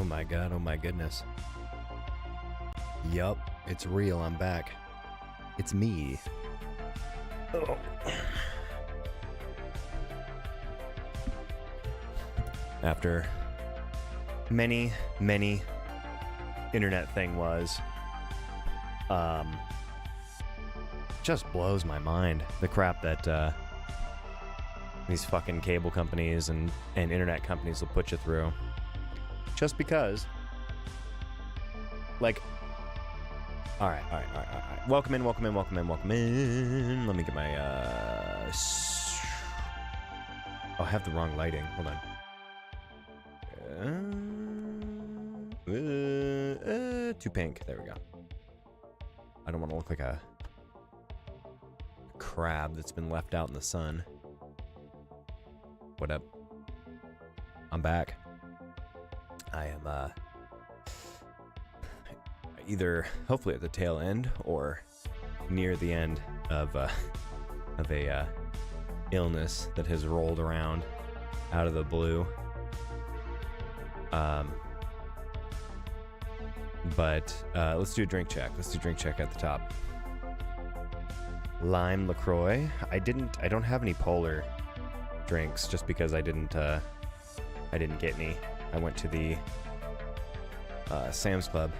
Oh my god, oh my goodness. Yup, it's real, I'm back. It's me. Oh. After many internet thing was, just blows my mind, the crap that these fucking cable companies and internet companies will put you through. Just because, like, all right. Welcome in. Let me get my, I have the wrong lighting. Hold on. Too pink. There we go. I don't want to look like a crab that's been left out in the sun. What up? I'm back. I am, either hopefully at the tail end or near the end of a illness that has rolled around out of the blue. But let's do a drink check. Let's do drink check at the top. Lime LaCroix. I don't have any polar drinks just because I didn't get any. I went to the Sam's Club.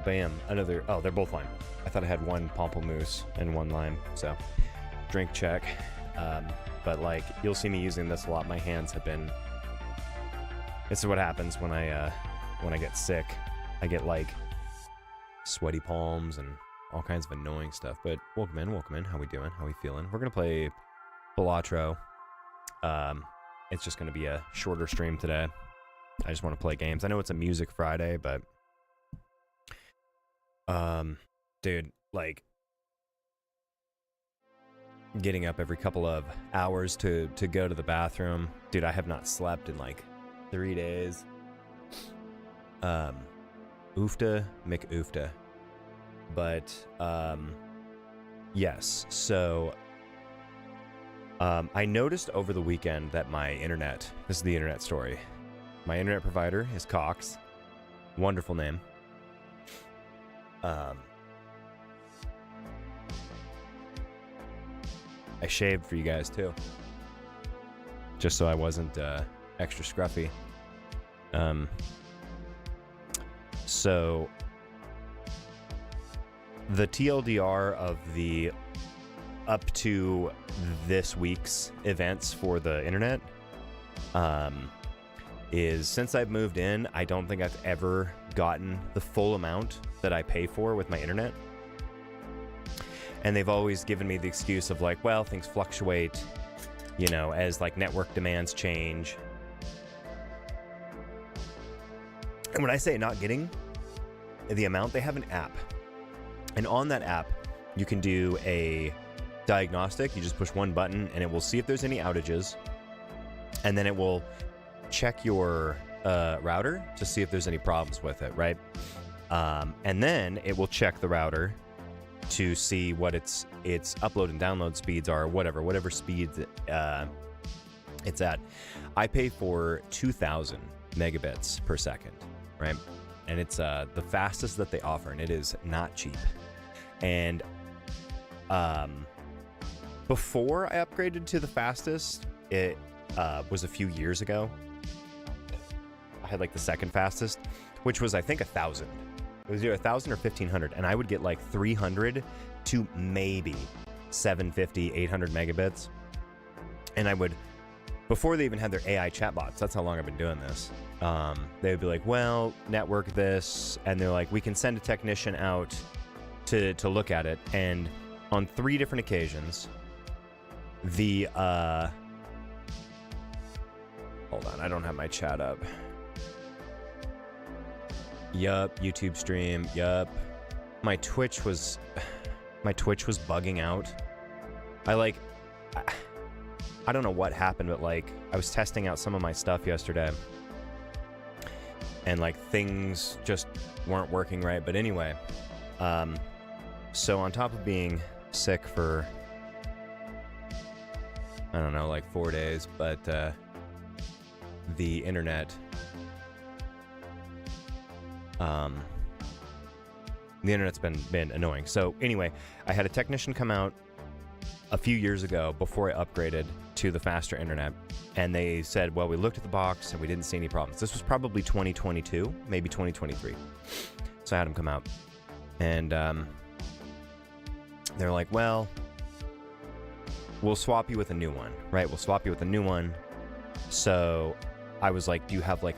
Bam, another. Oh, they're both lime. I thought I had one pamplemousse and one lime. So, drink check. But like, you'll see me using this a lot. My hands have been. This is what happens when I get sick. I get like sweaty palms and all kinds of annoying stuff. But welcome in. How we doing? How we feeling? We're gonna play Balatro. It's just gonna be a shorter stream today. I just want to play games. I know it's a Music Friday, but dude, like getting up every couple of hours to go to the bathroom. Dude, I have not slept in like 3 days. Oofta McOofta. But yes, so I noticed over the weekend that my internet, this is the internet story. My internet provider is Cox. Wonderful name. I shaved for you guys too. Just so I wasn't extra scruffy. So the TLDR of the up to this week's events for the internet is since I've moved in, I don't think I've ever gotten the full amount that I pay for with my internet. And they've always given me the excuse of like, well, things fluctuate, you know, as like network demands change. And when I say not getting the amount, they have an app. And on that app, you can do a diagnostic. You just push one button and it will see if there's any outages. And then it will check your router to see if there's any problems with it, right? And then it will check the router to see what its upload and download speeds are, whatever speeds it's at. I pay for 2,000 megabits per second, right? And it's the fastest that they offer, and it is not cheap. And before I upgraded to the fastest, it was a few years ago. I had like the second fastest, which was I think 1,000. It was either 1,000 or 1,500, and I would get like 300 to maybe 750, 800 megabits. And I would, before they even had their AI chatbots, that's how long I've been doing this. They would be like, well, network this, and they're like, we can send a technician out to look at it. And on 3 different occasions, the hold on, I don't have my chat up. Yup, YouTube stream. Yup. My Twitch was bugging out. I don't know what happened, but like I was testing out some of my stuff yesterday. And like things just weren't working right. But anyway, so on top of being sick for I don't know, like 4 days, but the internet, the internet's been annoying. So anyway, I had a technician come out a few years ago before I upgraded to the faster internet, and they said, well, we looked at the box and we didn't see any problems. This was probably 2022, maybe 2023. So I had them come out, and they're like, well, we'll swap you with a new one, right? We'll swap you with a new one. So I was like, do you have like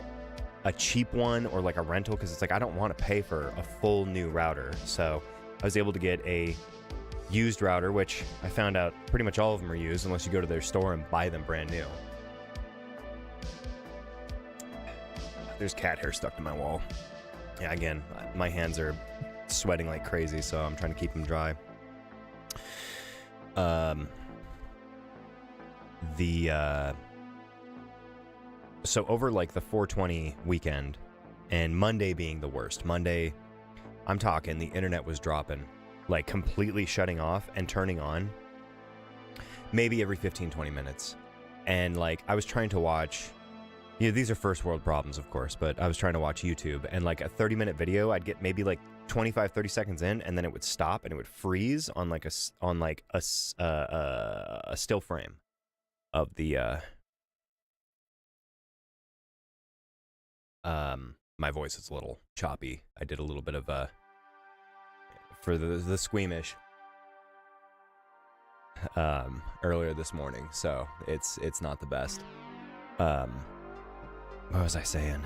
a cheap one or like a rental? Because it's like, I don't want to pay for a full new router. So I was able to get a used router, which I found out pretty much all of them are used unless you go to their store and buy them brand new. There's cat hair stuck to my wall. Yeah, again, my hands are sweating like crazy, so I'm trying to keep them dry. So over like the 420 weekend, and Monday being the worst. Monday, I'm talking, the internet was dropping, like completely shutting off and turning on maybe every 15-20 minutes. And like I was trying to watch, you know, these are first world problems, of course, but I was trying to watch YouTube, and like a 30-minute video, I'd get maybe like 25-30 seconds in, and then it would stop and it would freeze on like a still frame of the my voice is a little choppy. I did a little bit of for the squeamish earlier this morning, so it's not the best. What was I saying?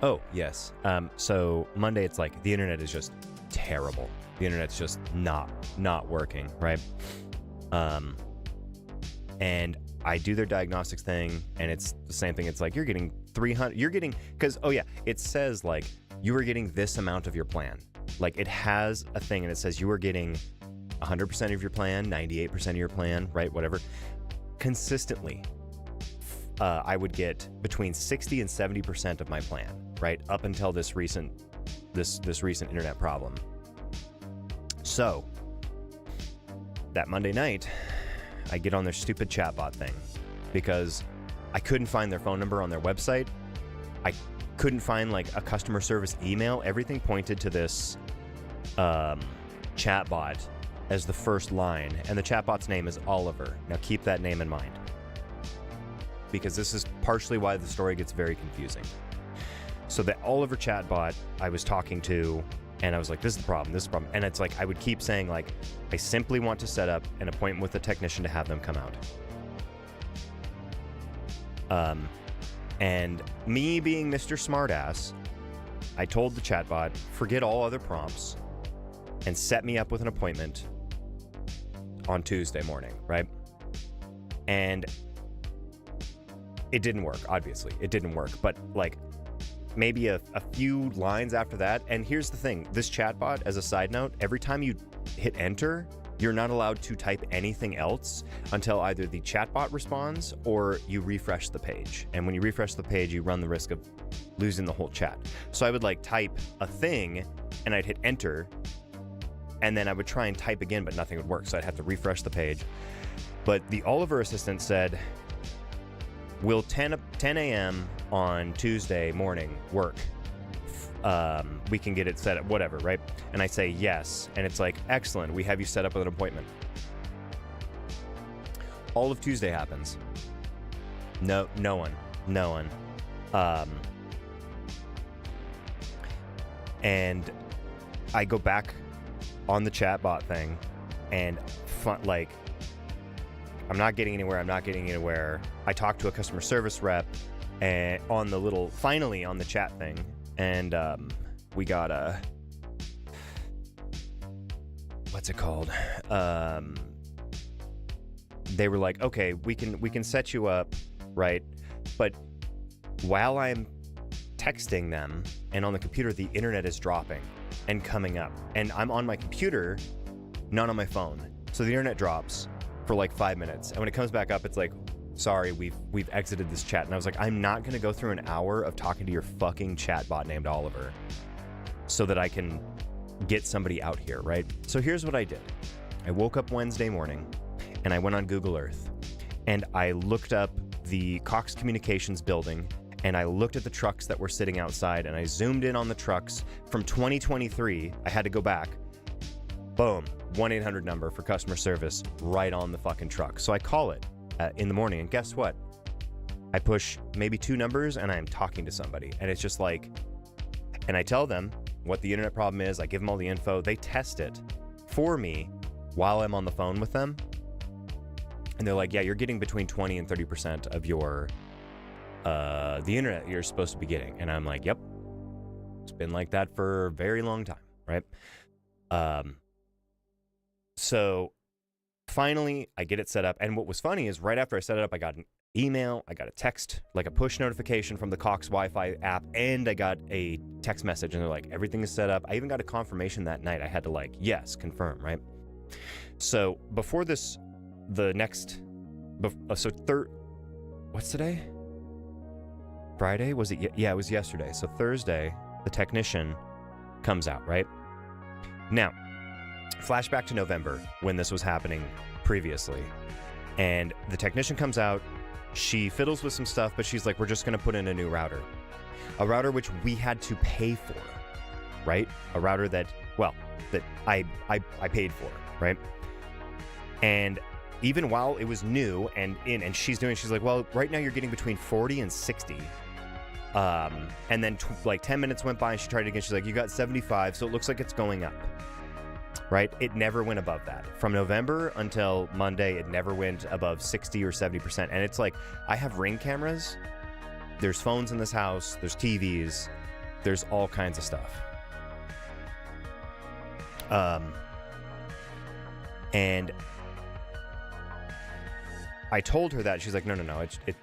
Oh, yes. So Monday, it's like the internet is just terrible. The internet's just not working, right? And I do their diagnostics thing, and it's the same thing. It's like, you're getting 300, because, oh yeah, it says like, you are getting this amount of your plan. Like it has a thing, and it says you are getting 100% of your plan, 98% of your plan, right? Whatever. Consistently, I would get between 60 and 70% of my plan, right? Up until this recent internet problem. So that Monday night, I get on their stupid chatbot thing because I couldn't find their phone number on their website. I couldn't find like a customer service email. Everything pointed to this chatbot as the first line, and the chatbot's name is Oliver. Now keep that name in mind, because this is partially why the story gets very confusing. So the Oliver chatbot I was talking to, and I was like, this is the problem, this is the problem. And it's like, I would keep saying like, I simply want to set up an appointment with a technician to have them come out. And me being Mr. Smartass, I told the chatbot, forget all other prompts and set me up with an appointment on Tuesday morning, right? And it didn't work, obviously. It didn't work, but like maybe a few lines after that. And here's the thing, this chatbot, as a side note, every time you hit enter, you're not allowed to type anything else until either the chatbot responds or you refresh the page. And when you refresh the page, you run the risk of losing the whole chat. So I would like type a thing and I'd hit enter, and then I would try and type again, but nothing would work. So I'd have to refresh the page. But the Oliver assistant said, will 10 a.m. on Tuesday morning work? We can get it set up, whatever, right? And I say yes, and it's like, excellent, we have you set up with an appointment. All of Tuesday happens. No one. And I go back on the chatbot thing, and like, I'm not getting anywhere. I talk to a customer service rep and finally on the chat thing, and we got a, what's it called? They were like, okay, we can set you up, right? But while I'm texting them and on the computer, the internet is dropping and coming up, and I'm on my computer, not on my phone. So the internet drops for like 5 minutes, and when it comes back up, it's like, sorry, we've exited this chat. And I was like, I'm not gonna go through an hour of talking to your fucking chatbot named Oliver so that I can get somebody out here, right? So here's what I did. I woke up Wednesday morning and I went on Google Earth and I looked up the Cox Communications building, and I looked at the trucks that were sitting outside, and I zoomed in on the trucks from 2023. I had to go back. Boom, 1-800 number for customer service right on the fucking truck. So I call it in the morning, and guess what? I push maybe 2 numbers, and I'm talking to somebody, and it's just like, and I tell them what the internet problem is. I give them all the info. They test it for me while I'm on the phone with them. And they're like, yeah, you're getting between 20 and 30% of your, the internet you're supposed to be getting. And I'm like, yep, it's been like that for a very long time, right? So finally I get it set up. And what was funny is right after I set it up, I got an email, I got a text, like a push notification from the Cox Wi-Fi app, and I got a text message, and they're like, everything is set up. I even got a confirmation that night. I had to like, yes, confirm, right? So before this, what's today? Friday? Was it? Yeah, it was yesterday. So Thursday, the technician comes out, right? Now, flashback to November when this was happening previously. And the technician comes out, she fiddles with some stuff, but she's like, we're just going to put in a new router. A router which we had to pay for, right? A router that, well, that I paid for, right? And even while it was new and she's like, well, right now you're getting between 40 and 60. And then like 10 minutes went by and she tried it again. She's like, you got 75, so it looks like it's going up, right? It never went above that. From November until Monday, it never went above 60 or 70%. And it's like, I have Ring cameras. There's phones in this house. There's TVs. There's all kinds of stuff. And I told her that. She's like, no, it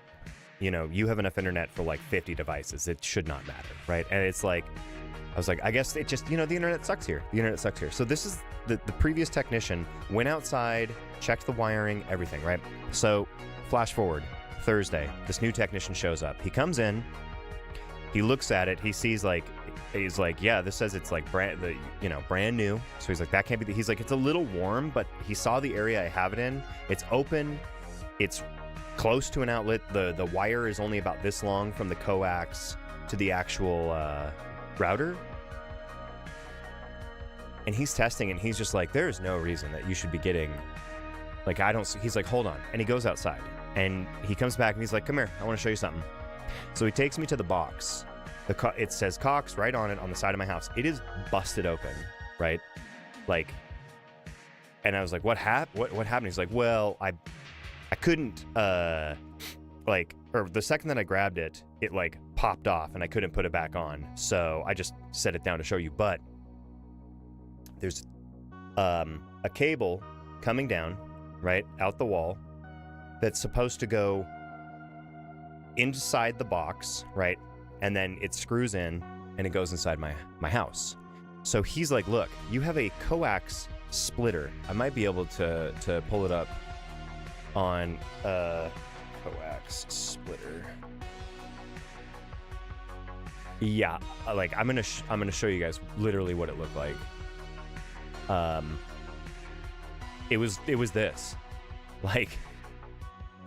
you know, you have enough internet for like 50 devices. It should not matter, right? And it's like, I was like, I guess it just, you know, the internet sucks here. The internet sucks here. So this is the previous technician went outside, checked the wiring, everything, right? So flash forward, Thursday, this new technician shows up. He comes in, he looks at it, he sees like, he's like, yeah, this says it's like brand new. So he's like, that can't be, he's like, it's a little warm, but he saw the area I have it in. It's open. It's close to an outlet. The wire is only about this long from the coax to the actual router. And he's testing, and he's just like, there is no reason that you should be getting, like, I don't see. He's like, hold on. And he goes outside, and he comes back, and he's like, come here, I want to show you something. So he takes me to the box. It says Cox right on it on the side of my house. It is busted open, right? Like, and I was like, what happened? He's like, well, I couldn't, like, or the second that I grabbed it, it like popped off and I couldn't put it back on. So I just set it down to show you. But there's a cable coming down, right, out the wall that's supposed to go inside the box, right? And then it screws in and it goes inside my house. So he's like, look, you have a coax splitter. I might be able to pull it up on coax splitter. Yeah, like I'm gonna show you guys literally what it looked like. It was this, like,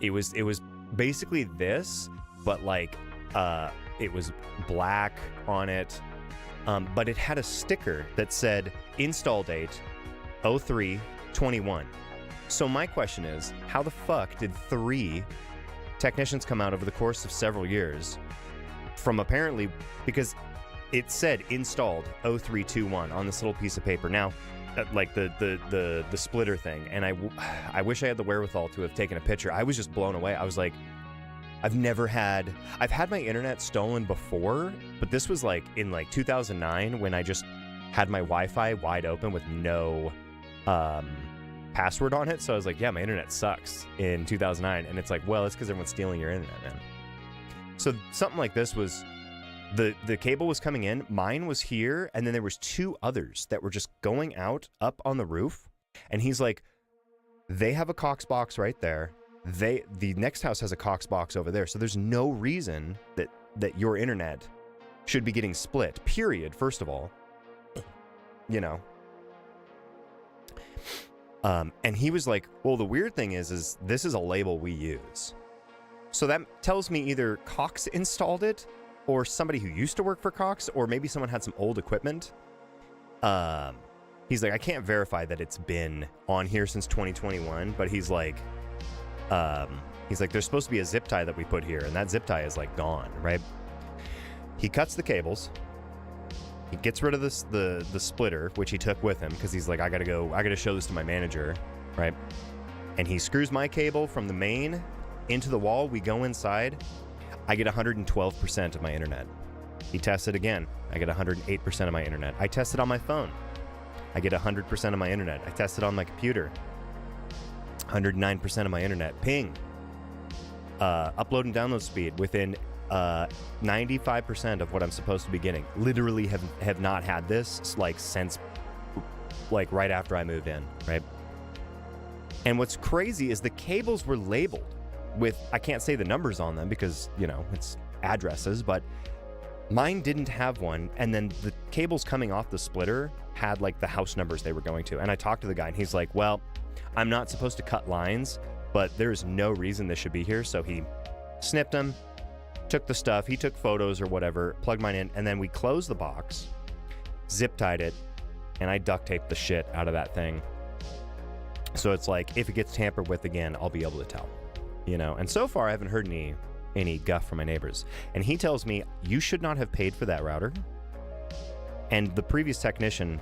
it was basically this, but like it was black on it, but it had a sticker that said install date 03/21. So my question is, how the fuck did 3 technicians come out over the course of several years from, apparently, because it said installed 03/21 on this little piece of paper. Now, like the splitter thing, and I wish I had the wherewithal to have taken a picture. I was just blown away. I was like, I've had my internet stolen before, but this was like in like 2009 when I just had my Wi-Fi wide open with no password on it. So I was like, yeah, my internet sucks in 2009. And it's like, well, it's because everyone's stealing your internet, man. So something like this was, the cable was coming in, mine was here, and then there was 2 others that were just going out up on the roof. And he's like, they have a Cox box right there. The next house has a Cox box over there. So there's no reason that your internet should be getting split, period, first of all. You know. And he was like, well, the weird thing is this is a label we use. So that tells me either Cox installed it or somebody who used to work for Cox, or maybe someone had some old equipment. He's like, I can't verify that it's been on here since 2021, but he's like, there's supposed to be a zip tie that we put here, and that zip tie is like gone, right? He cuts the cables. He gets rid of this the splitter, which he took with him, because he's like, I gotta show this to my manager, right? And he screws my cable from the main into the wall. We go inside. I get 112% of my internet. He tests it again. I get 108% of my internet. I test it on my phone. I get 100% of my internet. I test it on my computer. 109% of my internet. Ping. Upload and download speed within 95% of what I'm supposed to be getting. Literally have not had this like since like right after I moved in, right? And what's crazy is the cables were labeled with, I can't say the numbers on them because, you know, it's addresses, but mine didn't have one. And then the cables coming off the splitter had like the house numbers they were going to. And I talked to the guy and he's like, well, I'm not supposed to cut lines, but there's no reason this should be here. So he snipped them, took the stuff, he took photos or whatever, plugged mine in, and then we closed the box, zip tied it, and I duct taped the shit out of that thing. So it's like, if it gets tampered with again, I'll be able to tell, you know? And so far I haven't heard any guff from my neighbors. And he tells me, you should not have paid for that router. And the previous technician,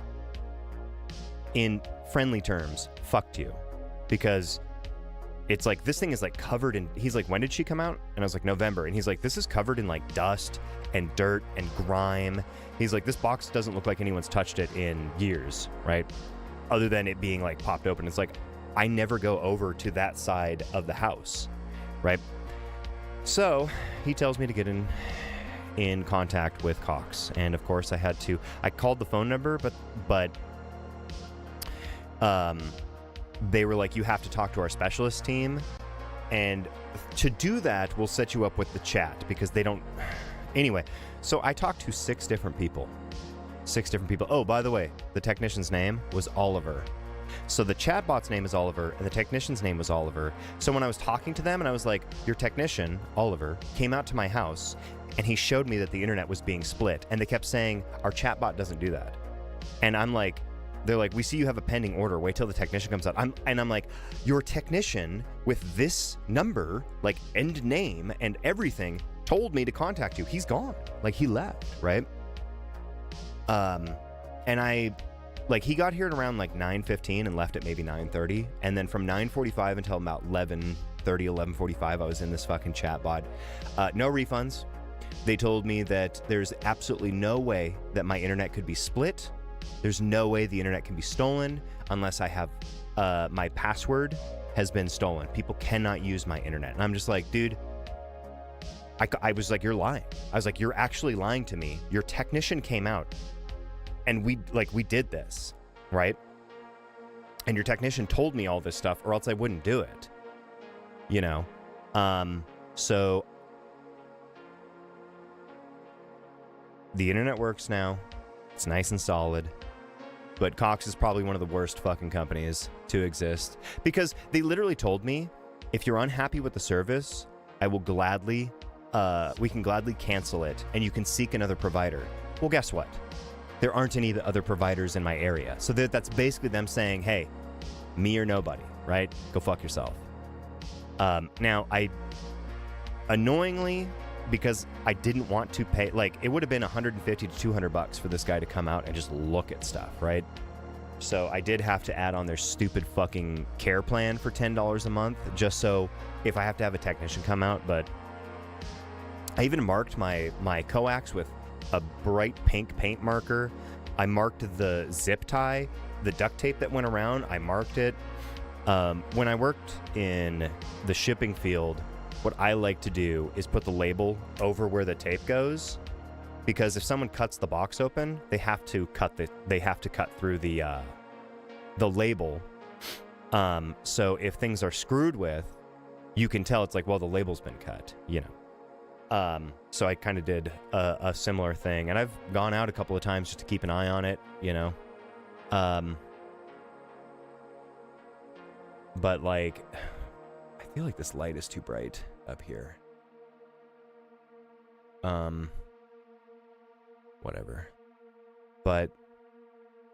in friendly terms, fucked you. Because it's like, this thing is like covered in, he's like, when did she come out? And I was like, November. And he's like, this is covered in like dust and dirt and grime. He's like, this box doesn't look like anyone's touched it in years, right? Other than it being like popped open. It's like, I never go over to that side of the house, right? So he tells me to get in contact with Cox. And of course I called the phone number, but they were like, you have to talk to our specialist team. And to do that, we'll set you up with the chat because they don't. Anyway, so I talked to 6 different people. 6 different people. Oh, by the way, the technician's name was Oliver. So the chatbot's name is Oliver and the technician's name was Oliver. So when I was talking to them and I was like, your technician, Oliver, came out to my house and he showed me that the internet was being split. And they kept saying, our chatbot doesn't do that. And I'm like, they're like, we see you have a pending order. Wait till the technician comes out. I'm like, your technician with this number, like end name and everything, told me to contact you. He's gone. Like he left, right? And he got here at around like 9:15 and left at maybe 9:30. And then from 9:45 until about 11:30, 11:45, I was in this fucking chat bot. No refunds. They told me that there's absolutely no way that my internet could be split. There's no way the internet can be stolen unless I have my password has been stolen. People cannot use my internet. And I'm just like, dude, I was like, you're lying. I was like, you're actually lying to me. Your technician came out and we did this, right? And your technician told me all this stuff or else I wouldn't do it, you know? So the internet works now. It's nice and solid. But Cox is probably one of the worst fucking companies to exist because they literally told me, if you're unhappy with the service, I will gladly, we can gladly cancel it and you can seek another provider. Well, guess what? There aren't any other providers in my area. So that's basically them saying, hey, me or nobody, right? Go fuck yourself. Now, annoyingly, because I didn't want to pay, like, it would have been $150 to $200 for this guy to come out and just look at stuff, right? So I did have to add on their stupid fucking care plan for $10 a month, just so if I have to have a technician come out. But I even marked my coax with a bright pink paint marker. I marked the zip tie, the duct tape that went around, I marked it. When I worked in the shipping field, what I like to do is put the label over where the tape goes, because if someone cuts the box open, they have to cut through the label. So if things are screwed with, you can tell it's like, well, the label's been cut, you know. So I kind of did a similar thing, and I've gone out a couple of times just to keep an eye on it, you know. But like, I feel like this light is too bright up here. Whatever. But,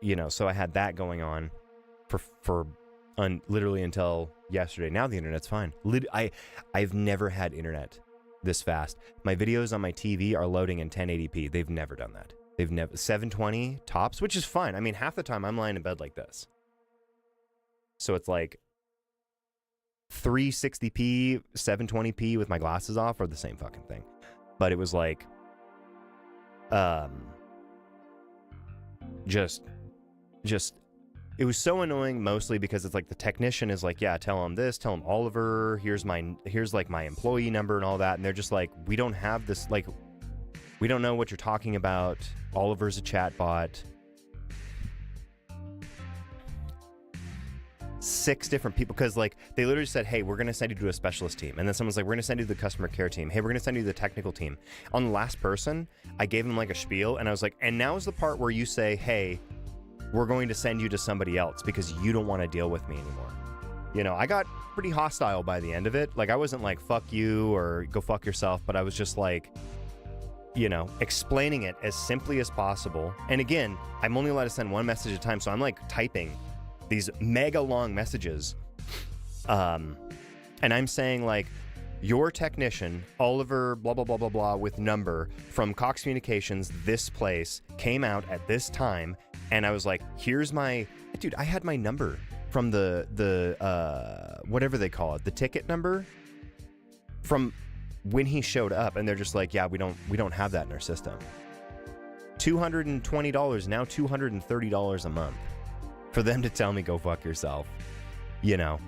you know, so I had that going on for literally until yesterday. Now the internet's fine. I've never had internet this fast. My videos on my TV are loading in 1080p. They've never done that. They've never 720 tops, which is fine. I mean, half the time I'm lying in bed like this. So it's like 360p, 720p with my glasses off are the same fucking thing. But it was like just it was so annoying, mostly because it's like the technician is like, yeah, tell him this, tell him Oliver, here's like my employee number and all that, and they're just like, we don't have this, like, we don't know what you're talking about. Oliver's a chat bot. 6 different people, because like they literally said, hey, we're gonna send you to a specialist team, and then someone's like, we're gonna send you to the customer care team. Hey, we're gonna send you to the technical team. On the last person, I gave him like a spiel, and I was like, and now is the part where you say, hey, we're going to send you to somebody else because you don't want to deal with me anymore. You know, I got pretty hostile by the end of it. Like, I wasn't like, fuck you or go fuck yourself, but I was just like, you know, explaining it as simply as possible. And again, I'm only allowed to send one message at a time, so I'm like typing these mega long messages. And I'm saying like, your technician, Oliver, blah, blah, blah, blah, blah, with number from Cox Communications, this place, came out at this time. And I was like, here's my, dude, I had my number from the whatever they call it, the ticket number from when he showed up. And they're just like, yeah, we don't have that in our system. $220, now $230 a month for them to tell me, go fuck yourself. You know,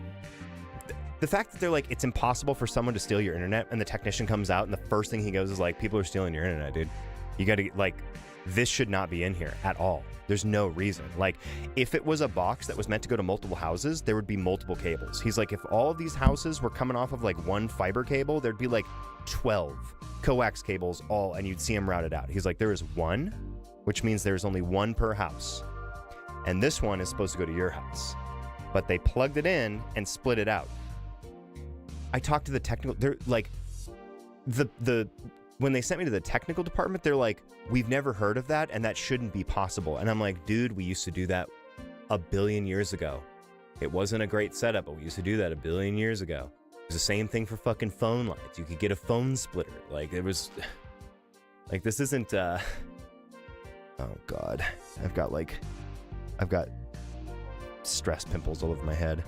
the fact that they're like, it's impossible for someone to steal your internet, and the technician comes out and the first thing he goes is like, people are stealing your internet, dude. You got to, like, this should not be in here at all. There's no reason. Like, if it was a box that was meant to go to multiple houses, there would be multiple cables. He's like, if all of these houses were coming off of like one fiber cable, there'd be like 12 coax cables all, and you'd see them routed out. He's like, there is one, which means there's only one per house. And this one is supposed to go to your house. But they plugged it in and split it out. I talked to the technical, they're like, when they sent me to the technical department, they're like, we've never heard of that, and that shouldn't be possible. And I'm like, dude, we used to do that a billion years ago. It wasn't a great setup, but we used to do that a billion years ago. It was the same thing for fucking phone lines. You could get a phone splitter. Like, it was, like, this isn't, oh God. I've got stress pimples all over my head.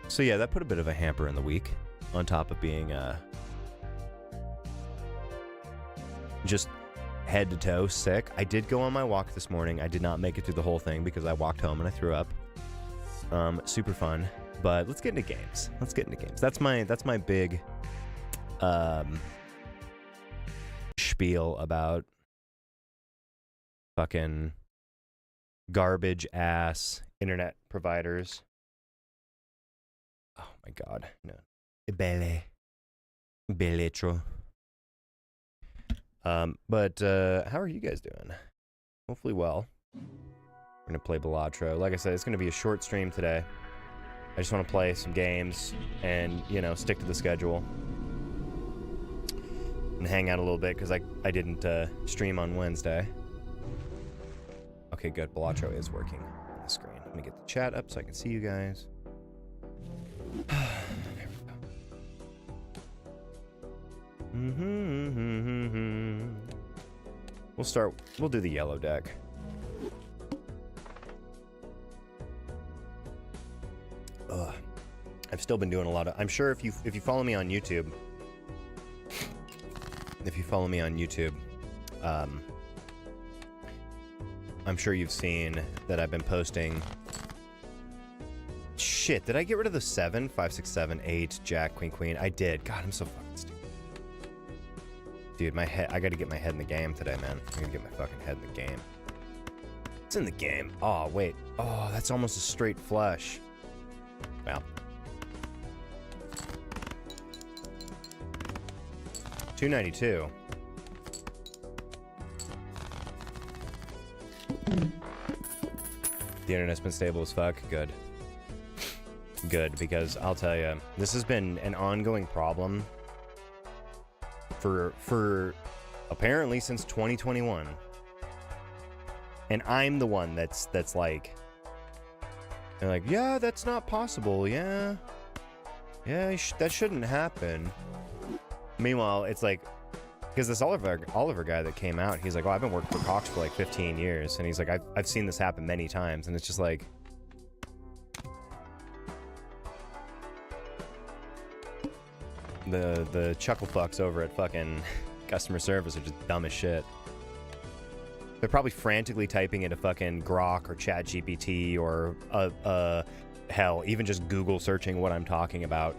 So yeah, that put a bit of a hamper in the week, on top of being just head to toe sick. I did go on my walk this morning. I did not make it through the whole thing because I walked home and I threw up. Super fun. But let's get into games. That's my big spiel about fucking garbage ass internet providers. Oh my God, no. Bell'etro. But how are you guys doing? Hopefully well. We're gonna play Bellatro. Like I said, it's gonna be a short stream today. I just want to play some games and, you know, stick to the schedule and hang out a little bit because I didn't stream on Wednesday. Okay, good. Bellatro is working on the screen. Let me get the chat up so I can see you guys. There we go. We'll do the yellow deck. Ugh. I've still been doing a lot of, I'm sure if you follow me on YouTube, I'm sure you've seen that I've been posting. Shit, did I get rid of the 7? 5, 6, 7, 8, Jack, Queen, Queen? I did. God, I'm so fucking stupid. Dude, my head, I gotta get my head in the game today, man. I gotta get my fucking head in the game. It's in the game. Oh, wait. Oh, that's almost a straight flush. Well. $292. The internet's been stable as fuck. Good. Good, because I'll tell you, this has been an ongoing problem for apparently since 2021. And I'm the one that's like, they're like, yeah, that's not possible. Yeah, that shouldn't happen. Meanwhile, it's like, because this Oliver guy that came out, he's like, oh, I've been working for Cox for like 15 years, and he's like, I've seen this happen many times, and it's just like, the chuckle fucks over at fucking customer service are just dumb as shit. They're probably frantically typing into fucking Grok or ChatGPT or hell, even just Google searching what I'm talking about.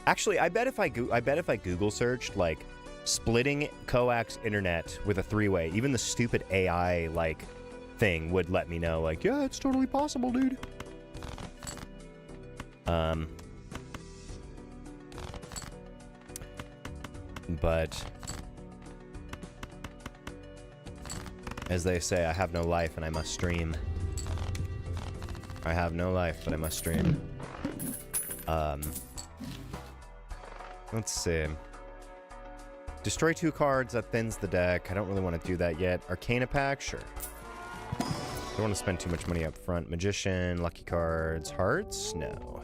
Actually, I bet if I Google searched like splitting coax internet with a three-way, even the stupid AI like thing would let me know, like, yeah, it's totally possible, dude. But as they say, I have no life and I must stream. I have no life, but I must stream. Let's see. Destroy 2 cards, that thins the deck. I don't really want to do that yet. Arcana pack, sure. Don't want to spend too much money up front. Magician, lucky cards, hearts, no.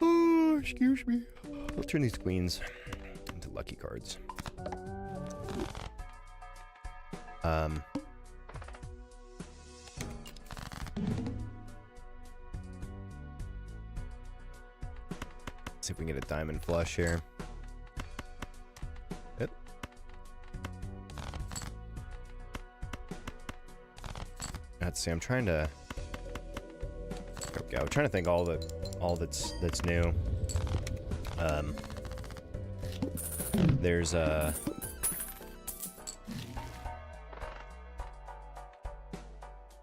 Oh, excuse me. I'll turn these queens into lucky cards. See if we can get a diamond flush here. Yep. Let's see. I'm trying to. Okay, I'm trying to think all that's new. There's a.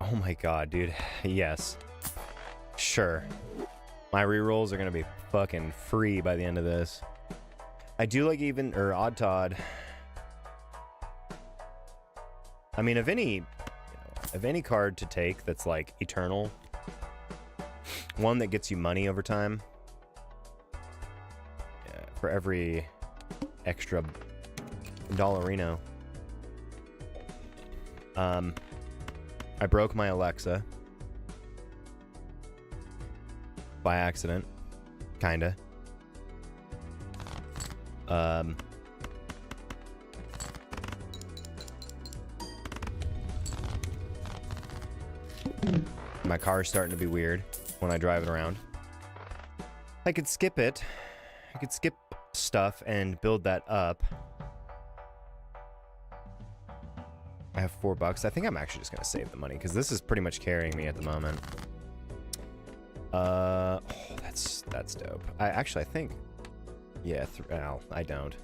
Oh my god, dude. Yes. Sure. My rerolls are gonna be fucking free by the end of this. I do like even or odd Todd. I mean, of any card to take that's like eternal, one that gets you money over time. Yeah, for every extra dollarino. I broke my Alexa by accident, kinda. My car's starting to be weird when I drive it around. I could skip it. I could skip stuff and build that up. I have $4. I think I'm actually just gonna save the money because this is pretty much carrying me at the moment. Oh, that's dope. I think, yeah. Oh, I don't.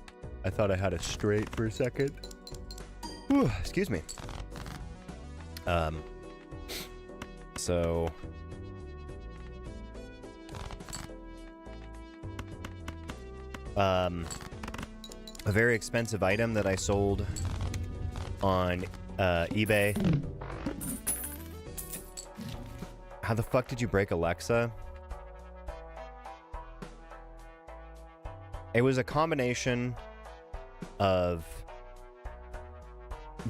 I thought I had it straight for a second. Whew, excuse me. So. A very expensive item that I sold on eBay. How the fuck did you break Alexa? It was a combination of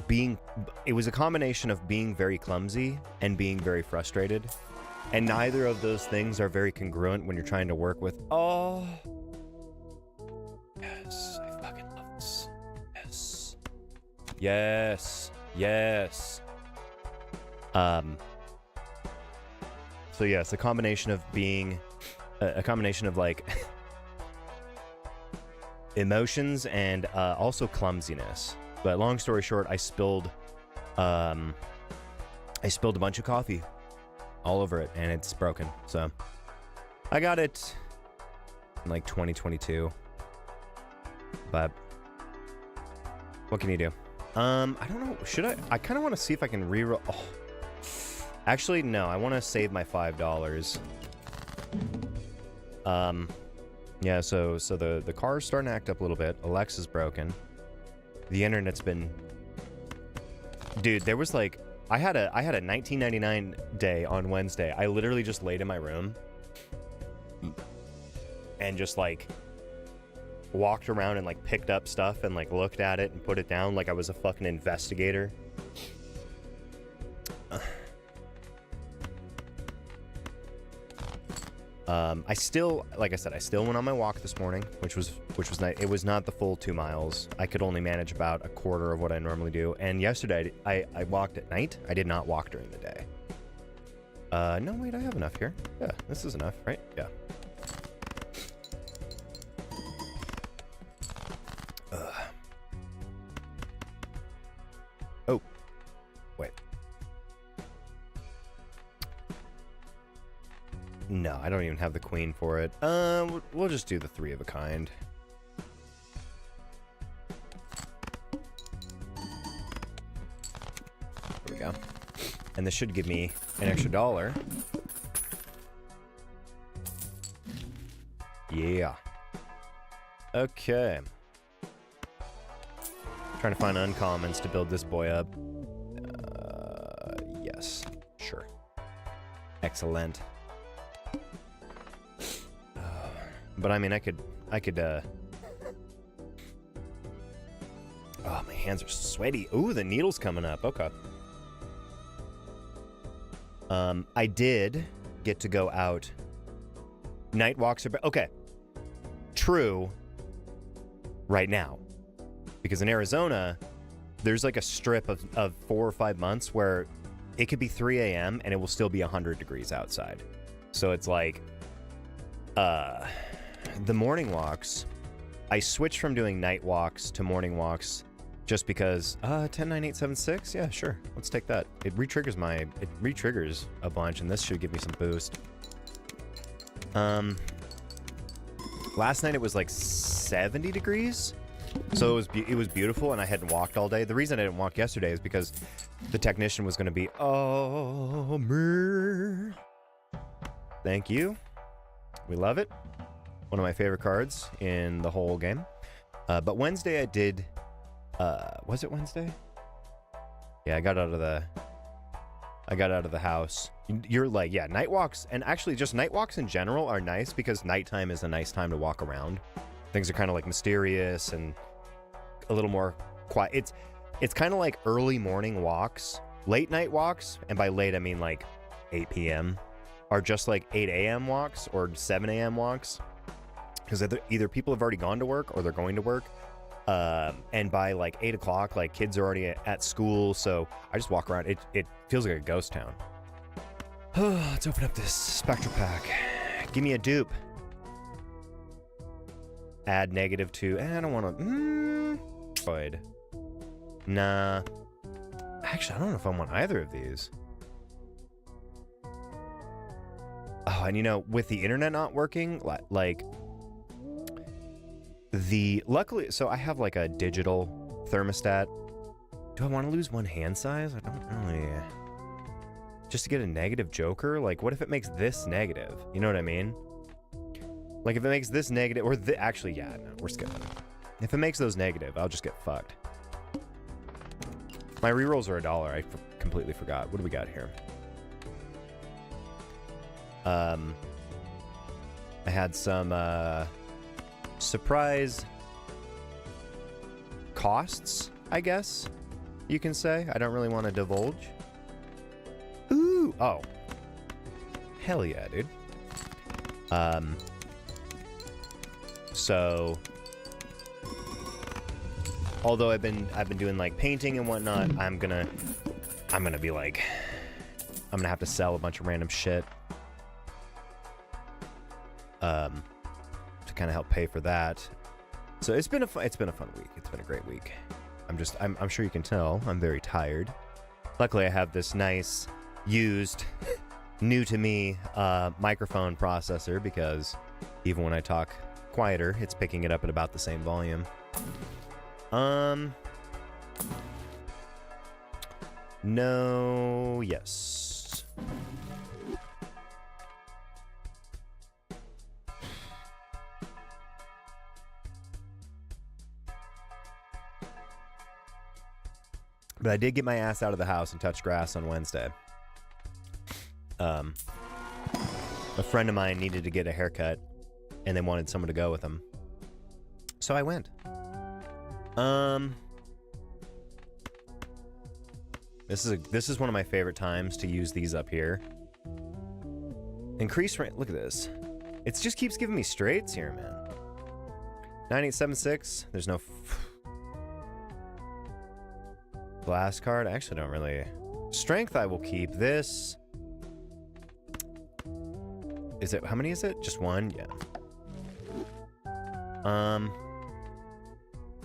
being very clumsy and being very frustrated. And neither of those things are very congruent when you're trying to work with. Oh. Yes, I fucking love this. Yes. Yes. Yes. So yes, a combination of being a combination of like emotions and also clumsiness. But long story short, I spilled a bunch of coffee all over it and it's broken. So I got it in like 2022. But what can you do? I don't know. Should I kind of want to see if I can reroll. Oh. Actually, no. I want to save my $5. Yeah. So the car's starting to act up a little bit. Alexa's broken. The internet's been. Dude, there was like I had a 1999 day on Wednesday. I literally just laid in my room and just like walked around and like picked up stuff and like looked at it and put it down like I was a fucking investigator. I still, like I said, I still went on my walk this morning, which was nice. It was not the full 2 miles. I could only manage about a quarter of what I normally do. And yesterday I walked at night. I did not walk during the day. No, wait, I have enough here. Yeah, this is enough, right? Yeah. Oh, wait. No, I don't even have the queen for it. We'll just do the 3 of a kind. There we go. And this should give me an extra $1. Yeah. Okay. Trying to find uncommons to build this boy up. Yes. Sure. Excellent. But I mean, I could, oh, my hands are sweaty. Ooh, the needle's coming up. Okay. I did get to go out. Night walks are, okay. True. Right now. Because in Arizona, there's like a strip of 4 or 5 months where it could be 3 a.m. and it will still be 100 degrees outside. So it's like, the morning walks, I switched from doing night walks to morning walks just because, 109876? Yeah, sure. Let's take that. It re-triggers a bunch, and this should give me some boost. Last night it was like 70 degrees, so it was beautiful, and I hadn't walked all day. The reason I didn't walk yesterday is because the technician was going to be, oh, me. Thank you. We love it. One of my favorite cards in the whole game. But Wednesday I did... was it Wednesday? Yeah, I got out of the house. You're like, yeah, night walks, and actually just night walks in general are nice because nighttime is a nice time to walk around. Things are kind of like mysterious and a little more quiet. It's kind of like early morning walks, late night walks, and by late I mean like 8 p.m. are just like 8 a.m. walks or 7 a.m. walks. Because either people have already gone to work or they're going to work. And by like 8 o'clock, like kids are already at school. So I just walk around. It feels like a ghost town. Let's open up this Spectra pack. Give me a dupe. Add -2. I don't want to. Nah. Actually, I don't know if I want either of these. Oh, and you know, with the internet not working, like... Luckily, so I have like a digital thermostat. Do I want to lose 1 hand size? I don't really. Just to get a negative joker? Like, what if it makes this negative? You know what I mean? Like, if it makes this negative, or actually, yeah, no, we're skipping. If it makes those negative, I'll just get fucked. My rerolls are $1. I completely forgot. What do we got here? I had some, surprise costs, I guess you can say. I don't really want to divulge. Ooh, oh, hell yeah, dude. So although I've been doing like painting and whatnot, I'm gonna be like, I'm gonna have to sell a bunch of random shit to kind of help pay for that. So it's been a fun week. It's been a great week. I'm sure you can tell I'm very tired. Luckily I have this nice used new to me microphone processor, because even when I talk quieter, it's picking it up at about the same volume. No, yes. But I did get my ass out of the house and touch grass on Wednesday. A friend of mine needed to get a haircut, and they wanted someone to go with them. So I went. This is one of my favorite times to use these up here. Increase range. Look at this. It just keeps giving me straights here, man. 9876. There's no glass card. I actually don't really. Strength I will keep. This. Is it, how many is it? Just one? Yeah.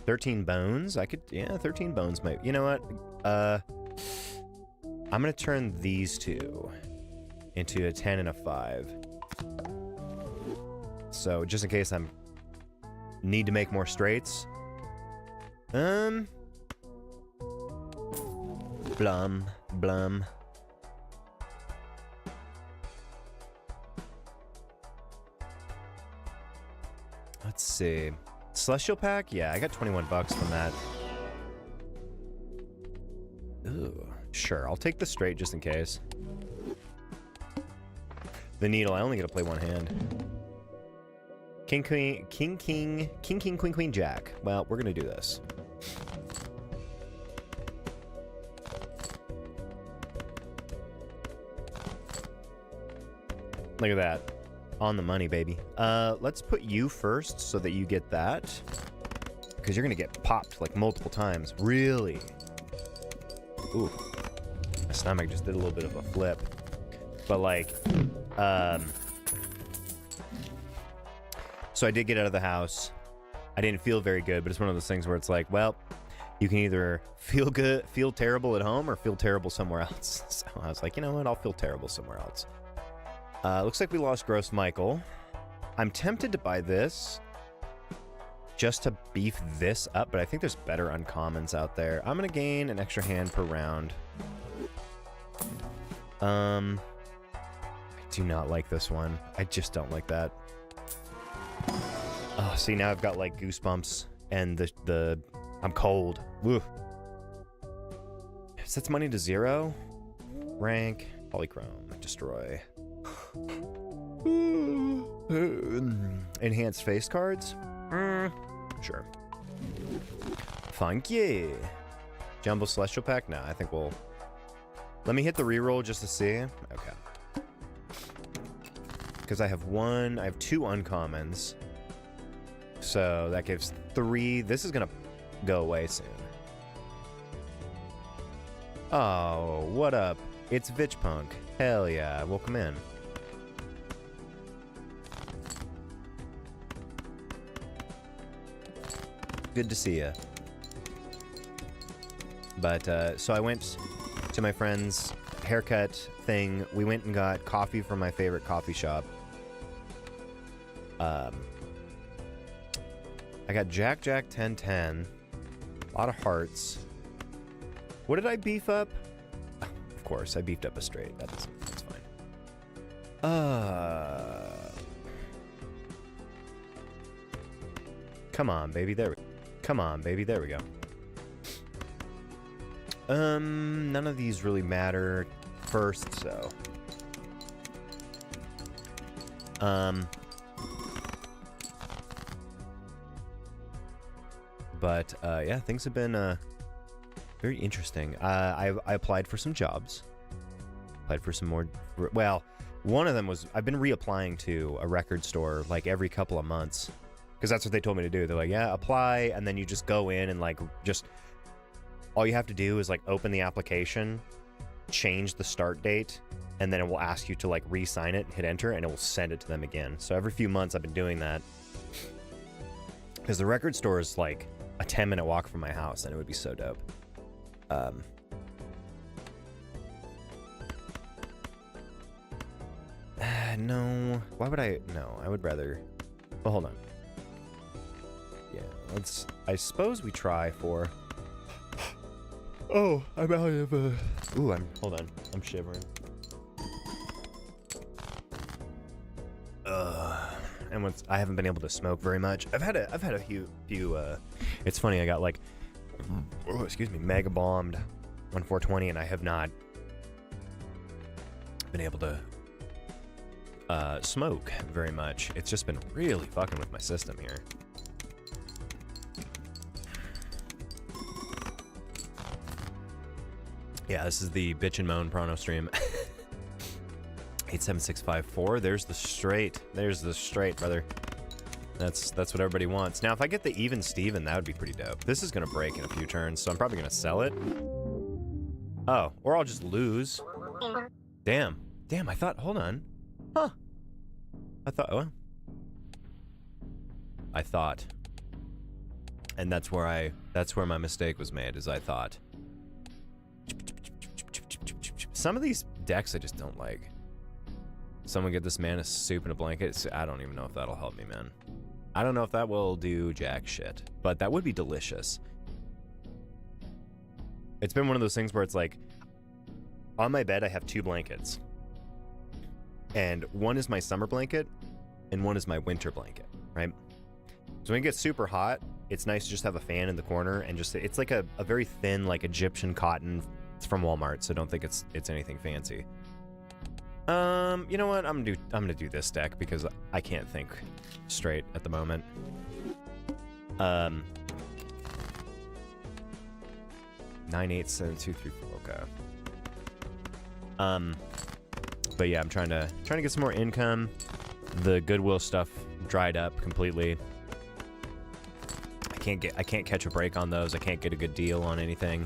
13 bones. I could, yeah, 13 bones might. You know what? I'm gonna turn these two into a 10 and a 5. So just in case I'm need to make more straights. Blum. Let's see. Celestial pack? Yeah, I got 21 bucks from that. Ooh, sure. I'll take the straight just in case. The needle, I only get to play one hand. King, queen, jack. Well, we're gonna do this. Look at that. On the money, baby. Let's put you first so that you get that. Because you're gonna get popped like multiple times. Really? Ooh. My stomach just did a little bit of a flip. But like, so I did get out of the house. I didn't feel very good, but it's one of those things where it's like, well, you can either feel good, feel terrible at home, or feel terrible somewhere else. So I was like, you know what? I'll feel terrible somewhere else. Looks like we lost Gross Michael. I'm tempted to buy this just to beef this up, but I think there's better uncommons out there. I'm going to gain an extra hand per round. I do not like this one. I just don't like that. Oh, see, now I've got like goosebumps and I'm cold. Woo. Sets money to 0. Rank, polychrome, destroy. Enhanced face cards? Sure. Funky. Jumbo Celestial Pack? No, I think we'll... Let me hit the reroll just to see. Okay. Because I have 2 uncommons. So that gives 3. This is going to go away soon. Oh, what up? It's Vitchpunk. Hell yeah. Welcome in. Good to see you. But, so I went to my friend's haircut thing. We went and got coffee from my favorite coffee shop. I got Jack 1010. A lot of hearts. What did I beef up? Of course, I beefed up a straight. That's fine. Come on, baby. There we go. Come on, baby. There we go. None of these really matter first, so. But, yeah, things have been, very interesting. I applied for some jobs. Applied for some more, well, one of them was, I've been reapplying to a record store, like, every couple of months. Because that's what they told me to do. They're like, yeah, apply, and then you just go in and, like, just... All you have to do is, like, open the application, change the start date, and then it will ask you to, like, re-sign it, hit enter, and it will send it to them again. So every few months I've been doing that. Because the record store is, like, a 10-minute walk from my house, and it would be so dope. No. Why would I... No, I would rather... Well, hold on. Yeah, let's... I suppose we try for... Oh, I'm out of... Ooh, hold on. I'm shivering. And once I haven't been able to smoke very much. I've had a few it's funny, I got like... Oh, excuse me, mega bombed on 420, and I have not been able to smoke very much. It's just been really fucking with my system here. Yeah, this is the bitch and moan Prano stream. 87654. There's the straight. There's the straight, brother. That's what everybody wants. Now, if I get the even Steven, that would be pretty dope. This is gonna break in a few turns, so I'm probably gonna sell it. Oh, or I'll just lose. Damn. Damn, I thought, hold on. Huh. I thought, well. I thought. And that's where my mistake was made, is I thought. Some of these decks I just don't like. Someone get this mana soup in a blanket. I don't even know if that'll help me, man. I don't know if that will do jack shit, but that would be delicious. It's been one of those things where it's like, on my bed I have 2 blankets. And one is my summer blanket, and one is my winter blanket, right? So when it gets super hot, it's nice to just have a fan in the corner and just, it's like a very thin, like Egyptian cotton. It's from Walmart, so don't think it's anything fancy. You know what? I'm gonna do this deck because I can't think straight at the moment. 9, 8, 7, 2, 3, 4. Okay. But yeah, I'm trying to get some more income. The Goodwill stuff dried up completely. I can't catch a break on those. I can't get a good deal on anything.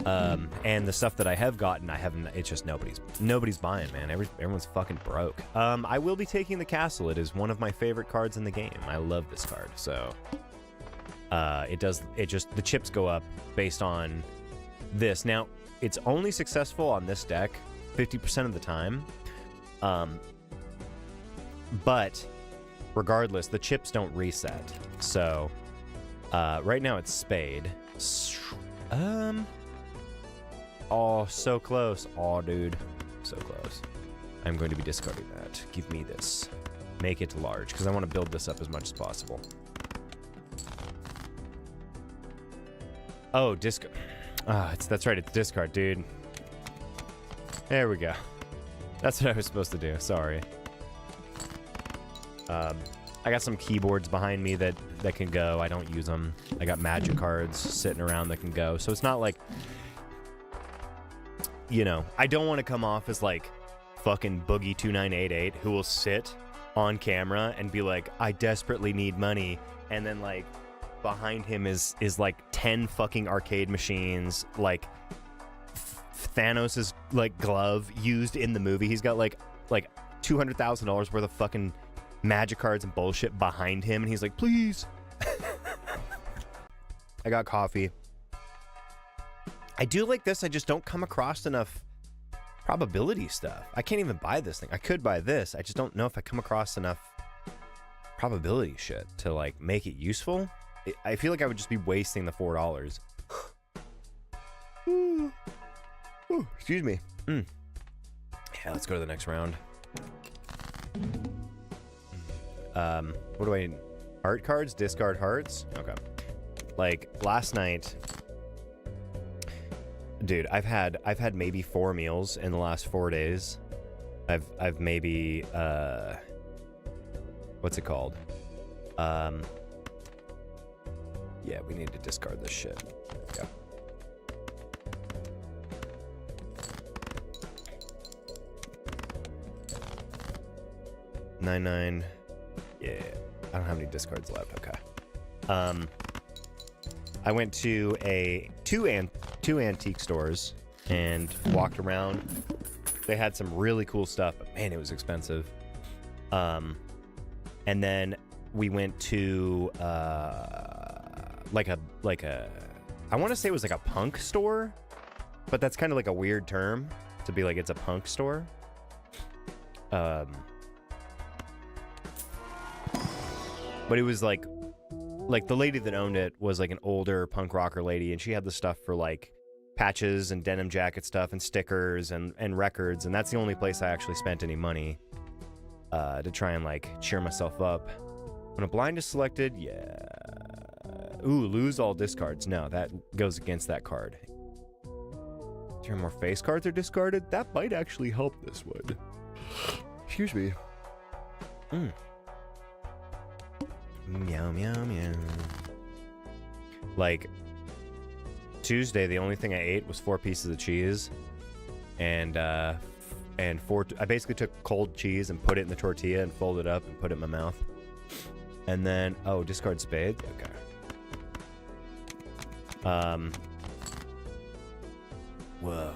And the stuff that I have gotten, it's just nobody's buying, man. Everyone's fucking broke. I will be taking the castle. It is one of my favorite cards in the game. I love this card. So, the chips go up based on this. Now, it's only successful on this deck 50% of the time. But regardless, the chips don't reset. So, right now it's Spade. Oh, so close. Oh, dude. So close. I'm going to be discarding that. Give me this. Make it large, because I want to build this up as much as possible. Oh, discard. That's right. It's discard, dude. There we go. That's what I was supposed to do. Sorry. I got some keyboards behind me that can go. I don't use them. I got magic cards sitting around that can go. So it's not like... You know, I don't want to come off as like fucking Boogie2988 who will sit on camera and be like, I desperately need money, and then like behind him is like 10 fucking arcade machines, like Thanos's like glove used in the movie. He's got like $200,000 worth of fucking magic cards and bullshit behind him, and he's like, please. I got coffee. I do like this. I just don't come across enough probability stuff. I can't even buy this thing. I could buy this. I just don't know if I come across enough probability shit to like make it useful. I feel like I would just be wasting the $4. Ooh, excuse me. Yeah, let's go to the next round. What do I need? Heart cards? Discard hearts? Okay. Like last night... Dude, I've had maybe 4 meals in the last 4 days. I've maybe what's it called? Yeah, we need to discard this shit. Yeah. $9. Yeah, I don't have any discards left. Okay. I went to two antique stores and walked around. They had some really cool stuff, but man, it was expensive. And then we went to like a I want to say it was like a punk store, but that's kind of like a weird term to be like it's a punk store. But it was like the lady that owned it was like an older punk rocker lady, and she had the stuff for like patches and denim jacket stuff and stickers and records, and that's the only place I actually spent any money to try and like cheer myself up. When a blind is selected, yeah. Ooh, lose all discards. No, that goes against that card. Turn more face cards are discarded. That might actually help this one. Excuse me. Meow, meow, meow. Like, Tuesday, the only thing I ate was 4 pieces of cheese. And I basically took cold cheese and put it in the tortilla and folded it up and put it in my mouth. And then, oh, discard spade? Okay. Whoa.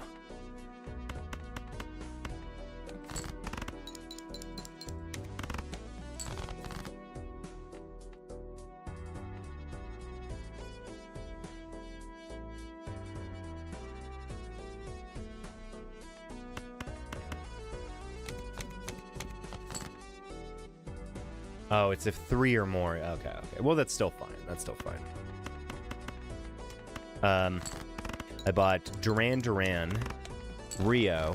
Oh, it's if 3 or more. Okay. Well, that's still fine. I bought Duran Duran Rio,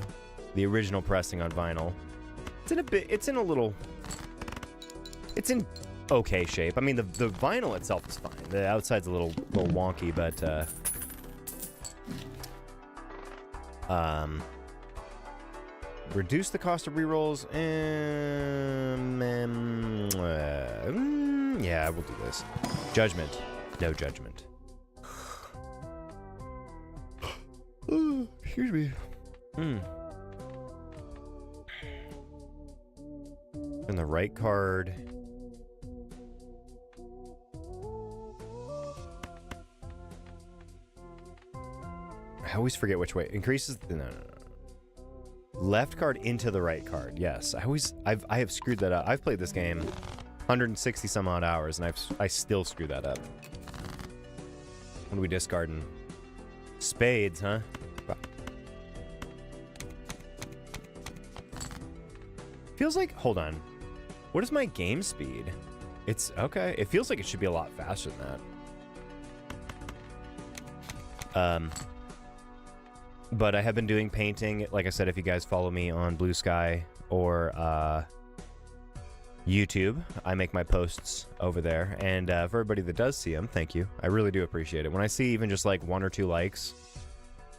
the original pressing on vinyl. It's in okay shape. I mean, the vinyl itself is fine. The outside's a little wonky, but reduce the cost of rerolls. Yeah, we'll do this. Judgment. No judgment. Excuse me. And the right card. I always forget which way. Increases. No. Left card into the right card. Yes. I have screwed that up. I've played this game 160 some odd hours, and I still screw that up. What are we discarding? Spades, huh? Feels like, hold on. What is my game speed? It's okay. It feels like it should be a lot faster than that. But I have been doing painting. Like I said, if you guys follow me on Blue Sky or YouTube, I make my posts over there. And for everybody that does see them, thank you. I really do appreciate it. When I see even just like 1 or 2 likes,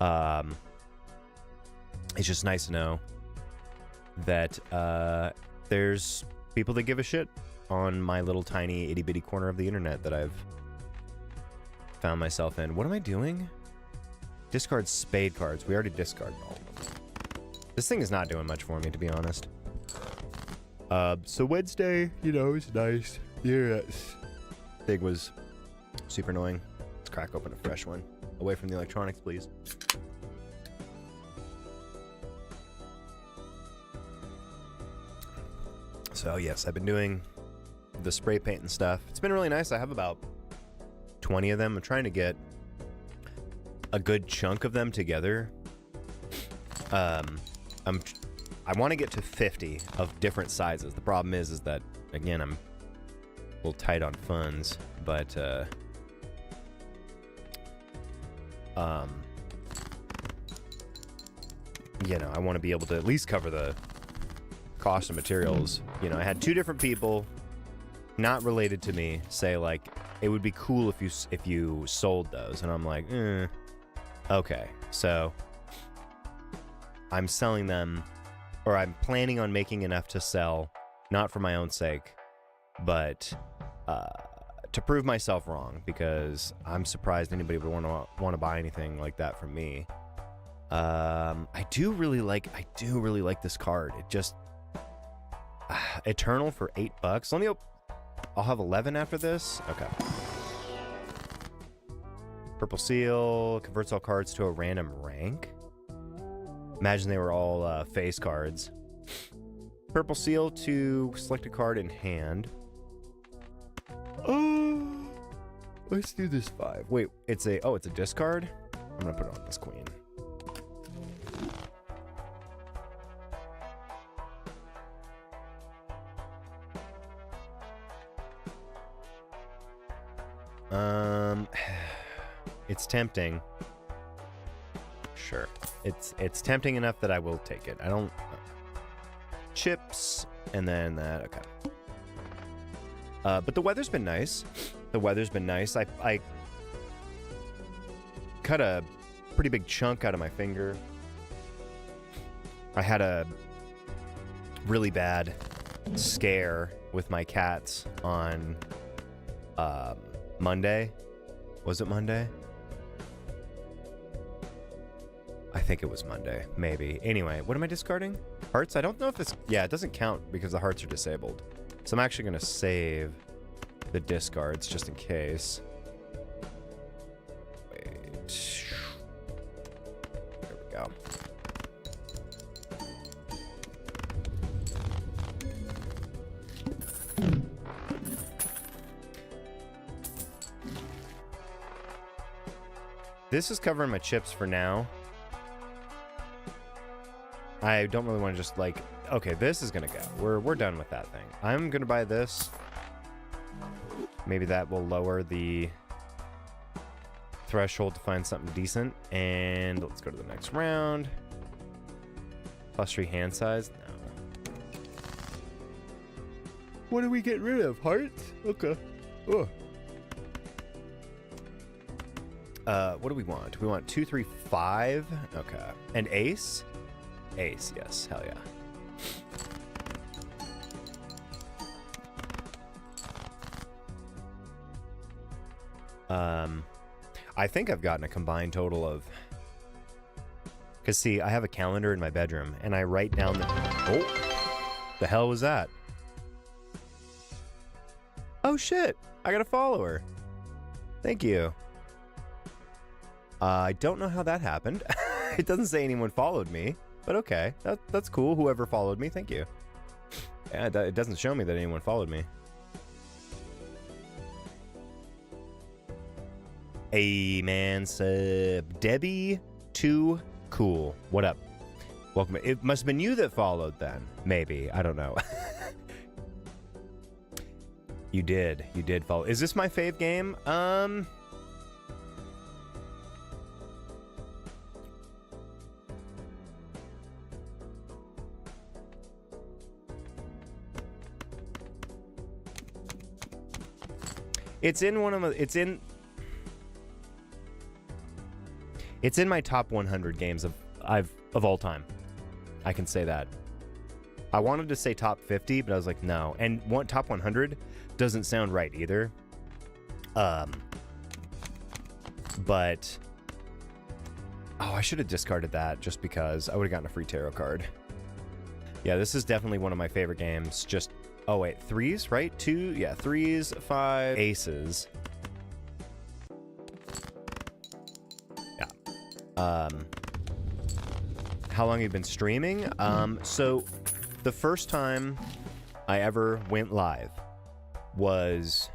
it's just nice to know that there's people that give a shit on my little tiny itty-bitty corner of the internet that I've found myself in. What am I doing? Discard spade cards. We already discarded all of them. This thing is not doing much for me, to be honest. So Wednesday, is nice. Yes. Thing was super annoying. Let's crack open a fresh one. Away from the electronics, please. So yes, I've been doing the spray paint and stuff. It's been really nice. I have about 20 of them. I'm trying to get a good chunk of them together. I want to get to 50 of different sizes. The problem is that, again, I'm a little tight on funds, but I want to be able to at least cover the cost of materials. I had 2 different people not related to me say, like, it would be cool if you sold those, and I'm like, okay. So I'm selling them, or I'm planning on making enough to sell, not for my own sake, but to prove myself wrong, because I'm surprised anybody would want to buy anything like that from me. I do really like this card. It just Eternal for $8. I'll have 11 after this. Okay. Purple Seal converts all cards to a random rank. Imagine they were all face cards. Purple Seal to select a card in hand. Let's do this 5. Wait, it's a discard? I'm gonna put it on this queen. It's tempting. Sure. It's tempting enough that I will take it. I don't... Chips, and then that, okay. But the weather's been nice. I cut a pretty big chunk out of my finger. I had a really bad scare with my cats on Monday. Was it Monday? I think it was Monday, maybe. Anyway, what am I discarding? Hearts? I don't know if this... Yeah, it doesn't count because the hearts are disabled. So I'm actually going to save the discards just in case. Wait. There we go. This is covering my chips for now. I don't really want to just like... Okay, this is going to go. We're done with that thing. I'm going to buy this. Maybe that will lower the threshold to find something decent. And let's go to the next round. +3 hand size. No. What do we get rid of? Hearts? Okay. Oh. What do we want? We want 2, 3, 5. Okay. And ace? Ace, yes. Hell yeah. I think I've gotten a combined total of... Because, see, I have a calendar in my bedroom, and I write down the... Oh! The hell was that? Oh, shit! I got a follower. Thank you. I don't know how that happened. It doesn't say anyone followed me, but okay. That's cool. Whoever followed me, thank you. Yeah, it doesn't show me that anyone followed me. Hey, man, sub. Debbie, too cool. What up? Welcome. It must have been you that followed then. Maybe. I don't know. You did follow. Is this my fave game? It's in one of my, it's in my top 100 games of all time. I can say that. I wanted to say top 50, but I was like, no. And top 100 doesn't sound right either. But oh, I should have discarded that just because I would have gotten a free tarot card. Yeah, this is definitely one of my favorite games. Just, oh wait, 3s, right? 2, yeah, 3s, 5, aces. Yeah. How long have you been streaming? So the first time I ever went live was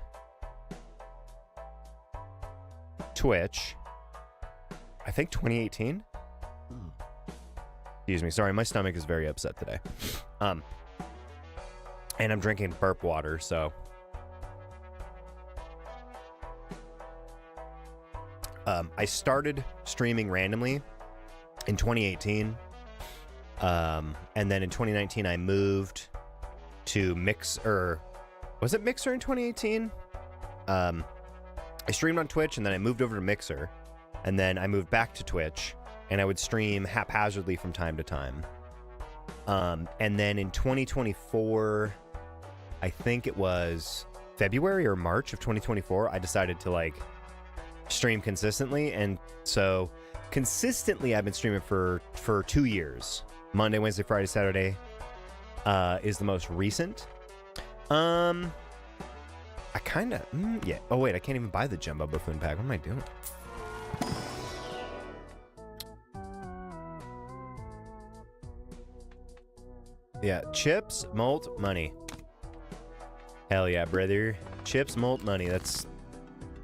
Twitch. I think 2018. Excuse me. Sorry, my stomach is very upset today. And I'm drinking burp water, so. I started streaming randomly in 2018. And then in 2019, I moved to Mixer. Was it Mixer in 2018? I streamed on Twitch, and then I moved over to Mixer. And then I moved back to Twitch, and I would stream haphazardly from time to time. And then in 2024, I think it was February or March of 2024, I decided to like stream consistently. And so consistently I've been streaming for 2 years. Monday, Wednesday, Friday, Saturday is the most recent. I kind of, yeah. Oh wait, I can't even buy the Jumbo Buffoon pack. What am I doing? Yeah, chips, malt, money. Hell yeah, brother. Chips, malt, money. That's...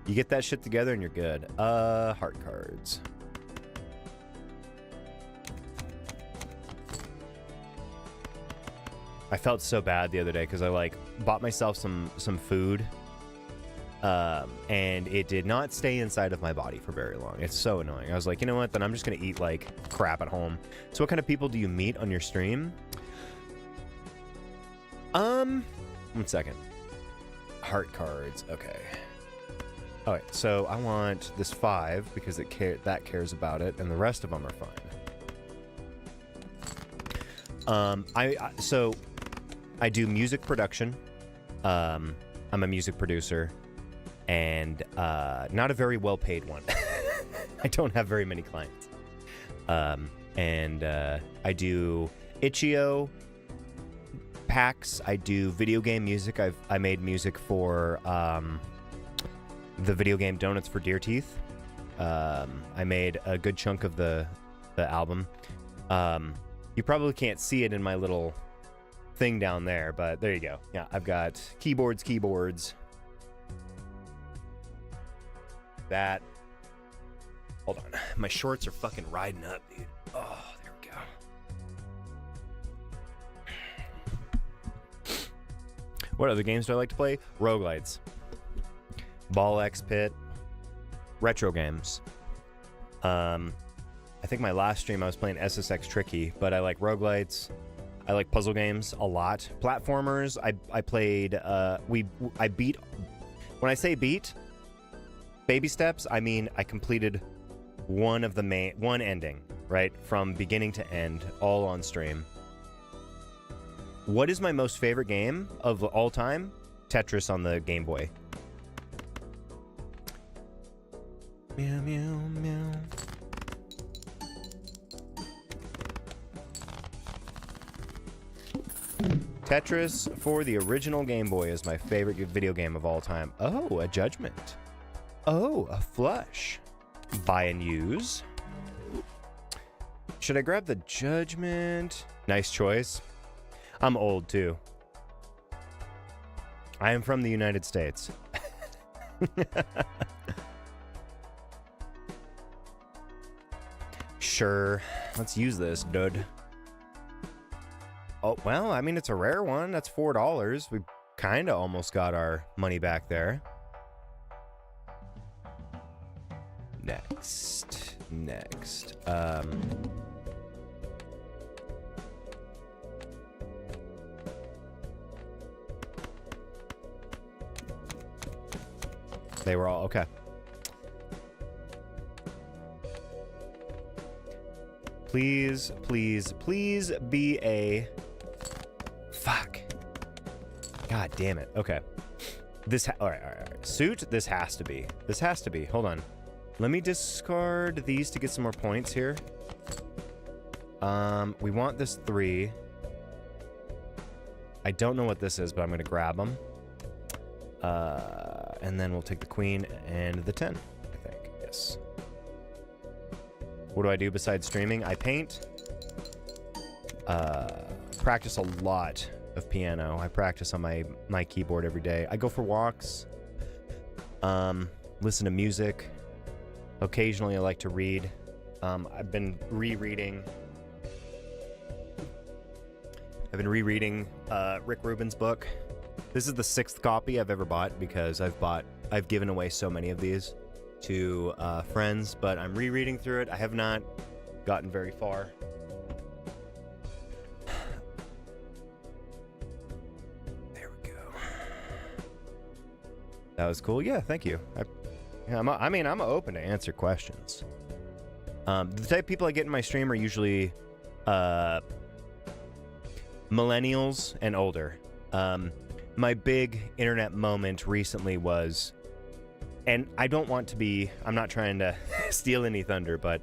You get that shit together and you're good. Heart cards. I felt so bad the other day because I, like, bought myself some food. And it did not stay inside of my body for very long. It's so annoying. I was like, you know what? Then I'm just going to eat, like, crap at home. So what kind of people do you meet on your stream? 1 second. Heart cards. Okay. All right, so I want this 5 because that cares about it, and the rest of them are fine. So I do music production. I'm a music producer, and not a very well-paid one. I don't have very many clients. And I do itch.io packs. I do video game music. I made music for the video game Donuts for Deer Teeth. I made a good chunk of the album. You probably can't see it in my little thing down there, but there you go. Yeah, I've got keyboards. That. Hold on. My shorts are fucking riding up, dude. Oh, there we go. What other games do I like to play? Roguelites. Ball X Pit. Retro games. I think my last stream I was playing SSX Tricky, but I like roguelites. I like puzzle games a lot. Platformers, I played, I beat, when I say beat, baby steps, I mean I completed one ending, right? From beginning to end, all on stream. What is my most favorite game of all time? Tetris on the Game Boy. Meow, meow, meow. Tetris for the original Game Boy is my favorite video game of all time. Oh, a judgment. Oh, a flush. Buy and use. Should I grab the judgment? Nice choice. I'm old too. I am from the United States. Sure. Let's use this, dude. Oh, well, I mean, it's a rare one. That's $4. We kind of almost got our money back there. Next. They were all okay. Please be a... Fuck. God damn it. Okay. All right. Suit, this has to be. Hold on. Let me discard these to get some more points here. We want this 3. I don't know what this is, but I'm going to grab them. And then we'll take the queen and the 10, I think. Yes. What do I do besides streaming? I paint. Practice a lot of piano. I practice on my keyboard every day. I go for walks. Listen to music. Occasionally I like to read. I've been rereading Rick Rubin's book. This is the 6th copy I've ever bought because I've given away so many of these to friends, but I'm rereading through it. I have not gotten very far. There we go. That was cool. Yeah, thank you. I'm open to answer questions. The type of people I get in my stream are usually millennials and older. My big internet moment recently was, and I don't want to be, I'm not trying to steal any thunder, but,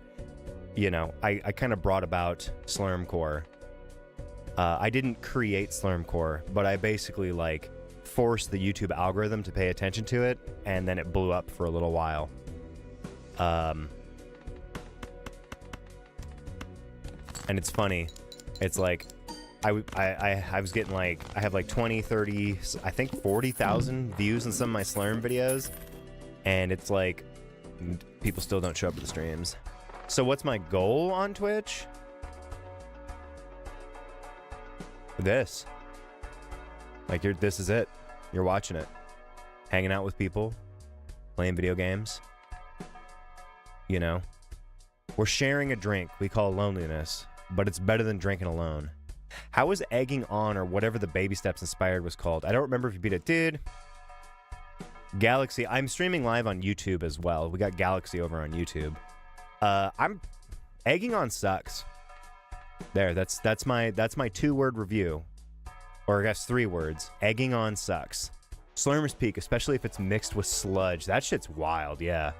you know, I kind of brought about Slurmcore. I didn't create Slurmcore, but I basically, like, forced the YouTube algorithm to pay attention to it, and then it blew up for a little while. And it's funny. It's like, I was getting like, I have like 20, 30, I think 40,000 views on some of my Slurm videos. And it's like, people still don't show up to the streams. So what's my goal on Twitch? This. Like, this is it. You're watching it. Hanging out with people. Playing video games. You know. We're sharing a drink we call loneliness. But it's better than drinking alone. How is egging on, or whatever the Baby Steps Inspired was called? I don't remember if you beat it. Dude. Galaxy. I'm streaming live on YouTube as well. We got Galaxy over on YouTube. I'm egging on sucks. There, that's my 2-word review. Or I guess 3 words. Egging on sucks. Slurmer's Peak, especially if it's mixed with sludge. That shit's wild, yeah.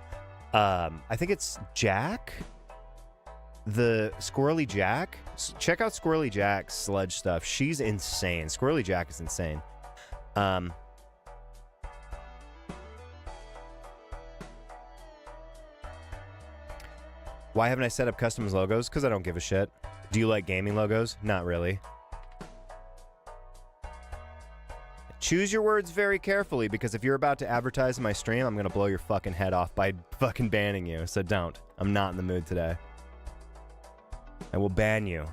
I think it's Jack. The Squirrely Jack. Check out Squirrely Jack's sludge stuff. She's insane. Squirrely Jack is insane. Why haven't I set up custom logos? Because I don't give a shit. Do you like gaming logos? Not really. Choose your words very carefully, because if you're about to advertise my stream, I'm going to blow your fucking head off by fucking banning you. So don't. I'm not in the mood today. I will ban you.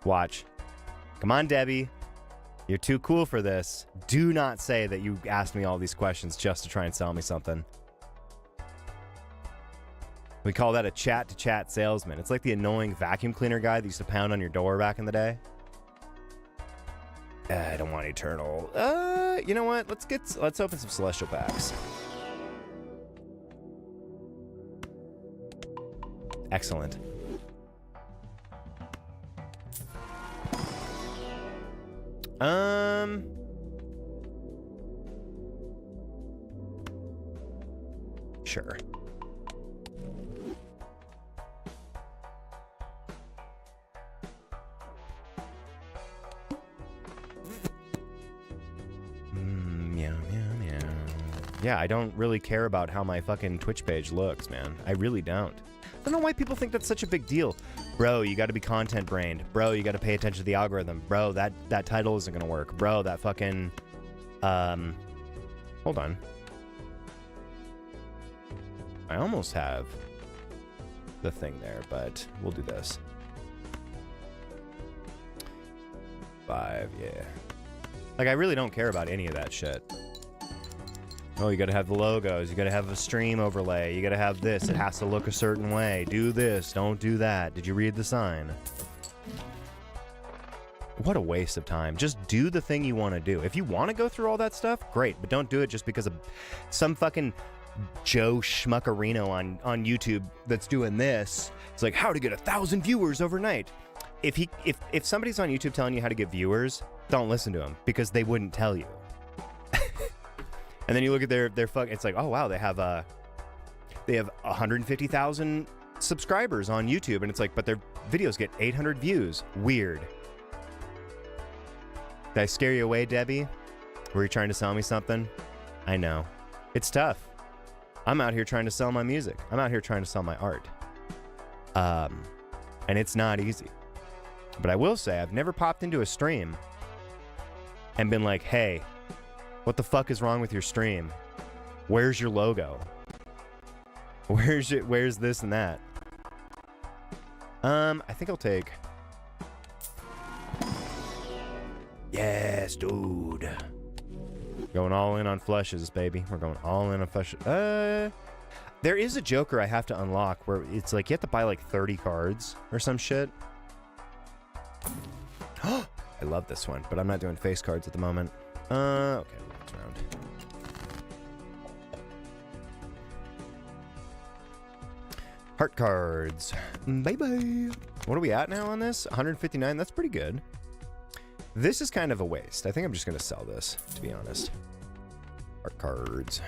Watch. Come on, Debbie. You're too cool for this. Do not say that you asked me all these questions just to try and sell me something. We call that a chat-to-chat salesman. It's like the annoying vacuum cleaner guy that used to pound on your door back in the day. I don't want Eternal. You know what? Let's open some Celestial packs. Excellent. Sure. Yeah, I don't really care about how my fucking Twitch page looks, man. I really don't. I don't know why people think that's such a big deal. Bro, you gotta be content brained. Bro, you gotta pay attention to the algorithm. Bro, that title isn't gonna work. Bro, that fucking... Hold on. I almost have the thing there, but we'll do this. 5, yeah. Like, I really don't care about any of that shit. Oh, you gotta have the logos. You gotta have a stream overlay. You gotta have this. It has to look a certain way. Do this. Don't do that. Did you read the sign? What a waste of time. Just do the thing you want to do. If you want to go through all that stuff, great. But don't do it just because of some fucking Joe Schmuckerino on YouTube that's doing this. It's like, how to get 1,000 viewers overnight. If somebody's on YouTube telling you how to get viewers, don't listen to them, because they wouldn't tell you. And then you look at their it's like, oh wow, they have 150,000 subscribers on YouTube, and it's like, but their videos get 800 views. Weird. Did I scare you away, Debbie? Were you trying to sell me something? I know. It's tough. I'm out here trying to sell my music. I'm out here trying to sell my art. And it's not easy. But I will say, I've never popped into a stream and been like, hey, what the fuck is wrong with your stream? Where's your logo? Where's this and that? I think I'll take... Yes, dude. Going all in on flushes, baby. We're going all in on flushes. There is a Joker I have to unlock where it's like you have to buy like 30 cards or some shit. I love this one, but I'm not doing face cards at the moment. Okay, next round. Heart cards. Bye-bye. What are we at now on this? 159? That's pretty good. This is kind of a waste. I think I'm just going to sell this, to be honest. Heart cards.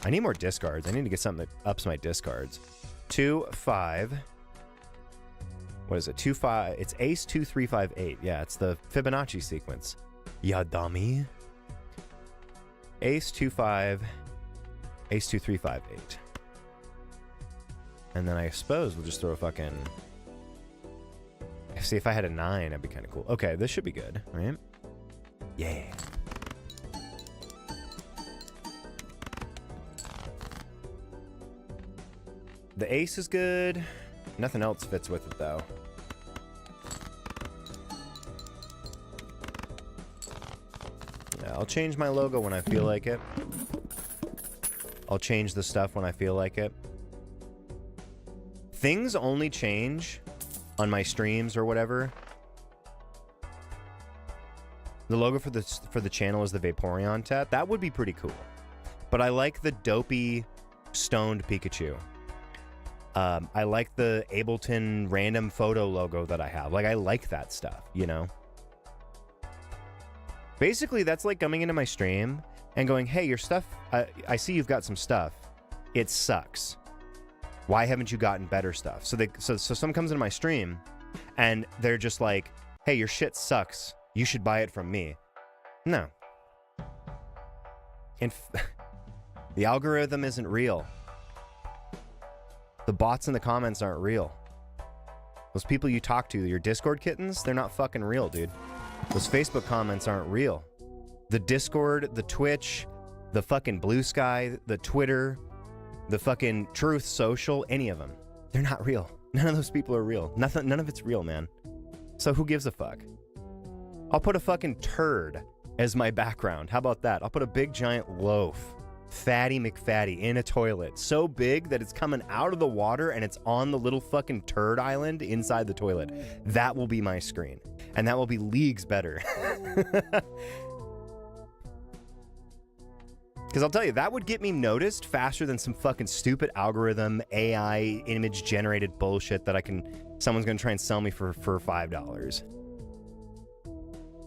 I need more discards. I need to get something that ups my discards. 2, 5. What is it? 2, 5. It's Ace 2, 3, 5, 8. Yeah, it's the Fibonacci sequence. Ya dummy. Ace 2, 5. Ace 2, 3, 5, 8. And then I suppose we'll just throw a fucking... See, if I had a 9, that'd be kind of cool. Okay, this should be good, right? Yeah. The ace is good. Nothing else fits with it, though. Yeah, I'll change my logo when I feel like it. I'll change the stuff when I feel like it. Things only change on my streams or whatever. The logo for the channel is the Vaporeon tat. That would be pretty cool. But I like the dopey stoned Pikachu. I like the Ableton random photo logo that I have. Like, I like that stuff, you know? Basically, that's like coming into my stream and going, hey, your stuff, I see you've got some stuff. It sucks. Why haven't you gotten better stuff? So someone comes into my stream and they're just like, hey, your shit sucks. You should buy it from me. No. The algorithm isn't real. The bots in the comments aren't real. Those people you talk to, your Discord kittens, they're not fucking real, dude. Those Facebook comments aren't real. The Discord, the Twitch, the fucking Blue Sky, the Twitter, the fucking Truth Social, any of them. They're not real. None of those people are real. None of it's real, man. So who gives a fuck? I'll put a fucking turd as my background. How about that? I'll put a big giant loaf, Fatty McFatty, in a toilet. So big that it's coming out of the water and it's on the little fucking turd island inside the toilet. That will be my screen. And that will be leagues better. Because I'll tell you, that would get me noticed faster than some fucking stupid algorithm, AI, image-generated bullshit that someone's going to try and sell me for $5.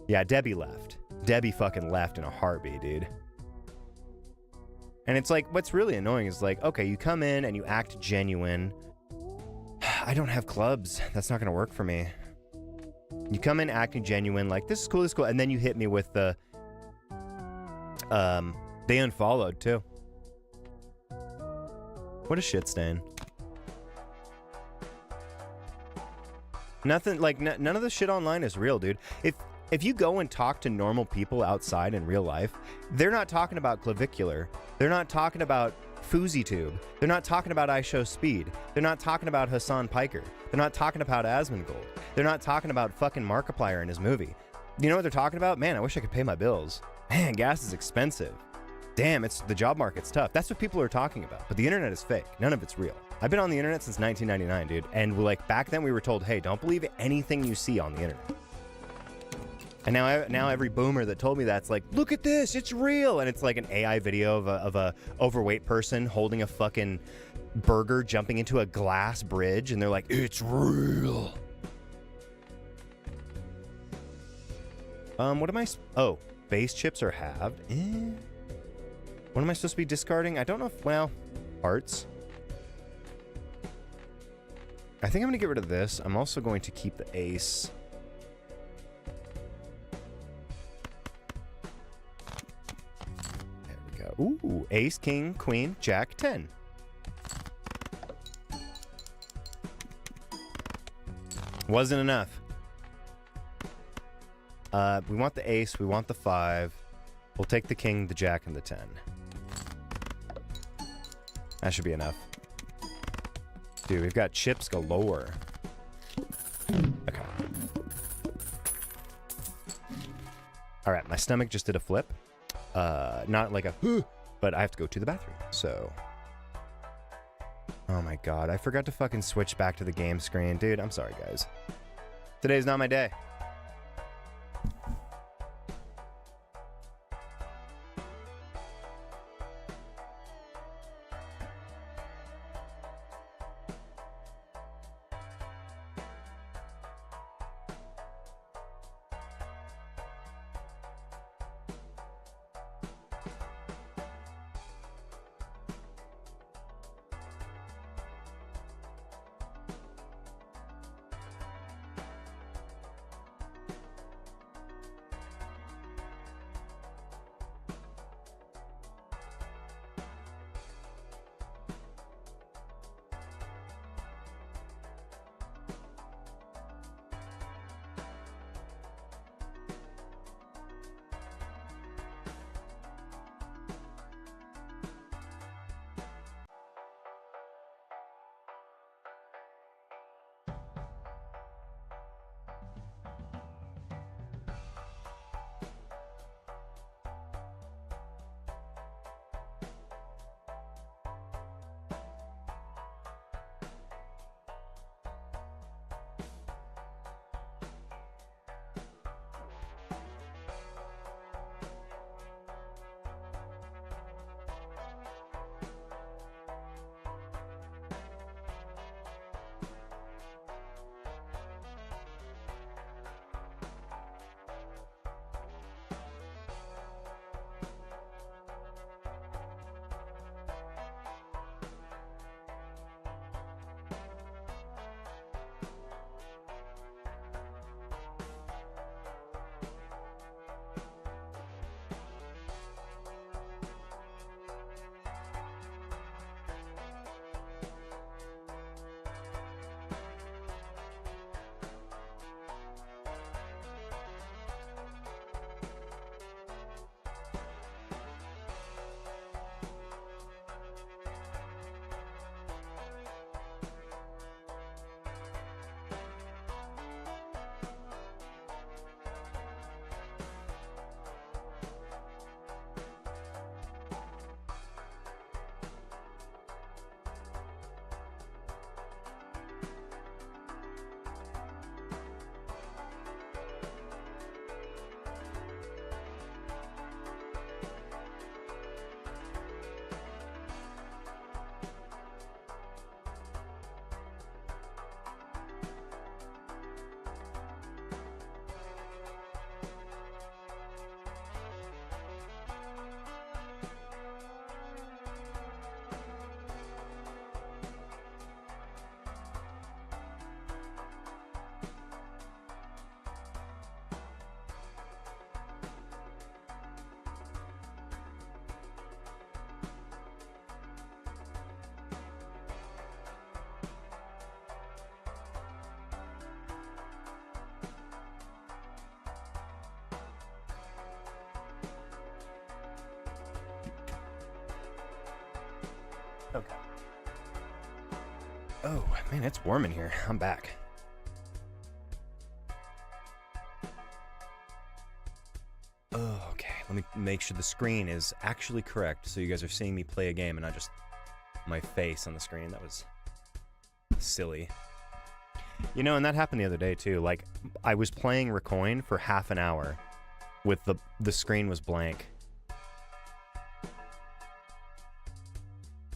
Yeah, Debbie left. Debbie fucking left in a heartbeat, dude. And it's like, what's really annoying is like, okay, you come in and you act genuine. I don't have clubs. That's not going to work for me. You come in acting genuine, like, this is cool, and then you hit me with the, they unfollowed, too. What a shit stain. Nothing, like, none of the shit online is real, dude. If you go and talk to normal people outside in real life, they're not talking about clavicular. They're not talking about FoozyTube. They're not talking about I Show Speed. They're not talking about Hassan Piker. They're not talking about Asmongold. They're not talking about fucking Markiplier in his movie. You know what they're talking about? Man, I wish I could pay my bills. Man, gas is expensive. Damn, the job market's tough. That's what people are talking about. But the internet is fake. None of it's real. I've been on the internet since 1999, dude. And like back then we were told, hey, don't believe anything you see on the internet. And now every boomer that told me that's like, look at this, it's real. And it's like an AI video of a overweight person holding a fucking burger jumping into a glass bridge. And they're like, it's real. What am I... Oh, base chips are halved. What am I supposed to be discarding? I don't know if... Well, parts. I think I'm going to get rid of this. I'm also going to keep the ace. There we go. Ooh, ace, king, queen, jack, 10. Wasn't enough. We want the ace. We want the 5. We'll take the king, the jack, and the 10. That should be enough. Dude, we've got chips galore. Okay. All right, my stomach just did a flip. Not like a, but I have to go to the bathroom, so. Oh my God, I forgot to fucking switch back to the game screen. Dude, I'm sorry, guys. Today's not my day. Oh, man, it's warm in here. I'm back. Oh, okay. Let me make sure the screen is actually correct so you guys are seeing me play a game and not just my face on the screen. That was silly. You know, and that happened the other day, too. Like, I was playing Recoin for half an hour with the screen was blank.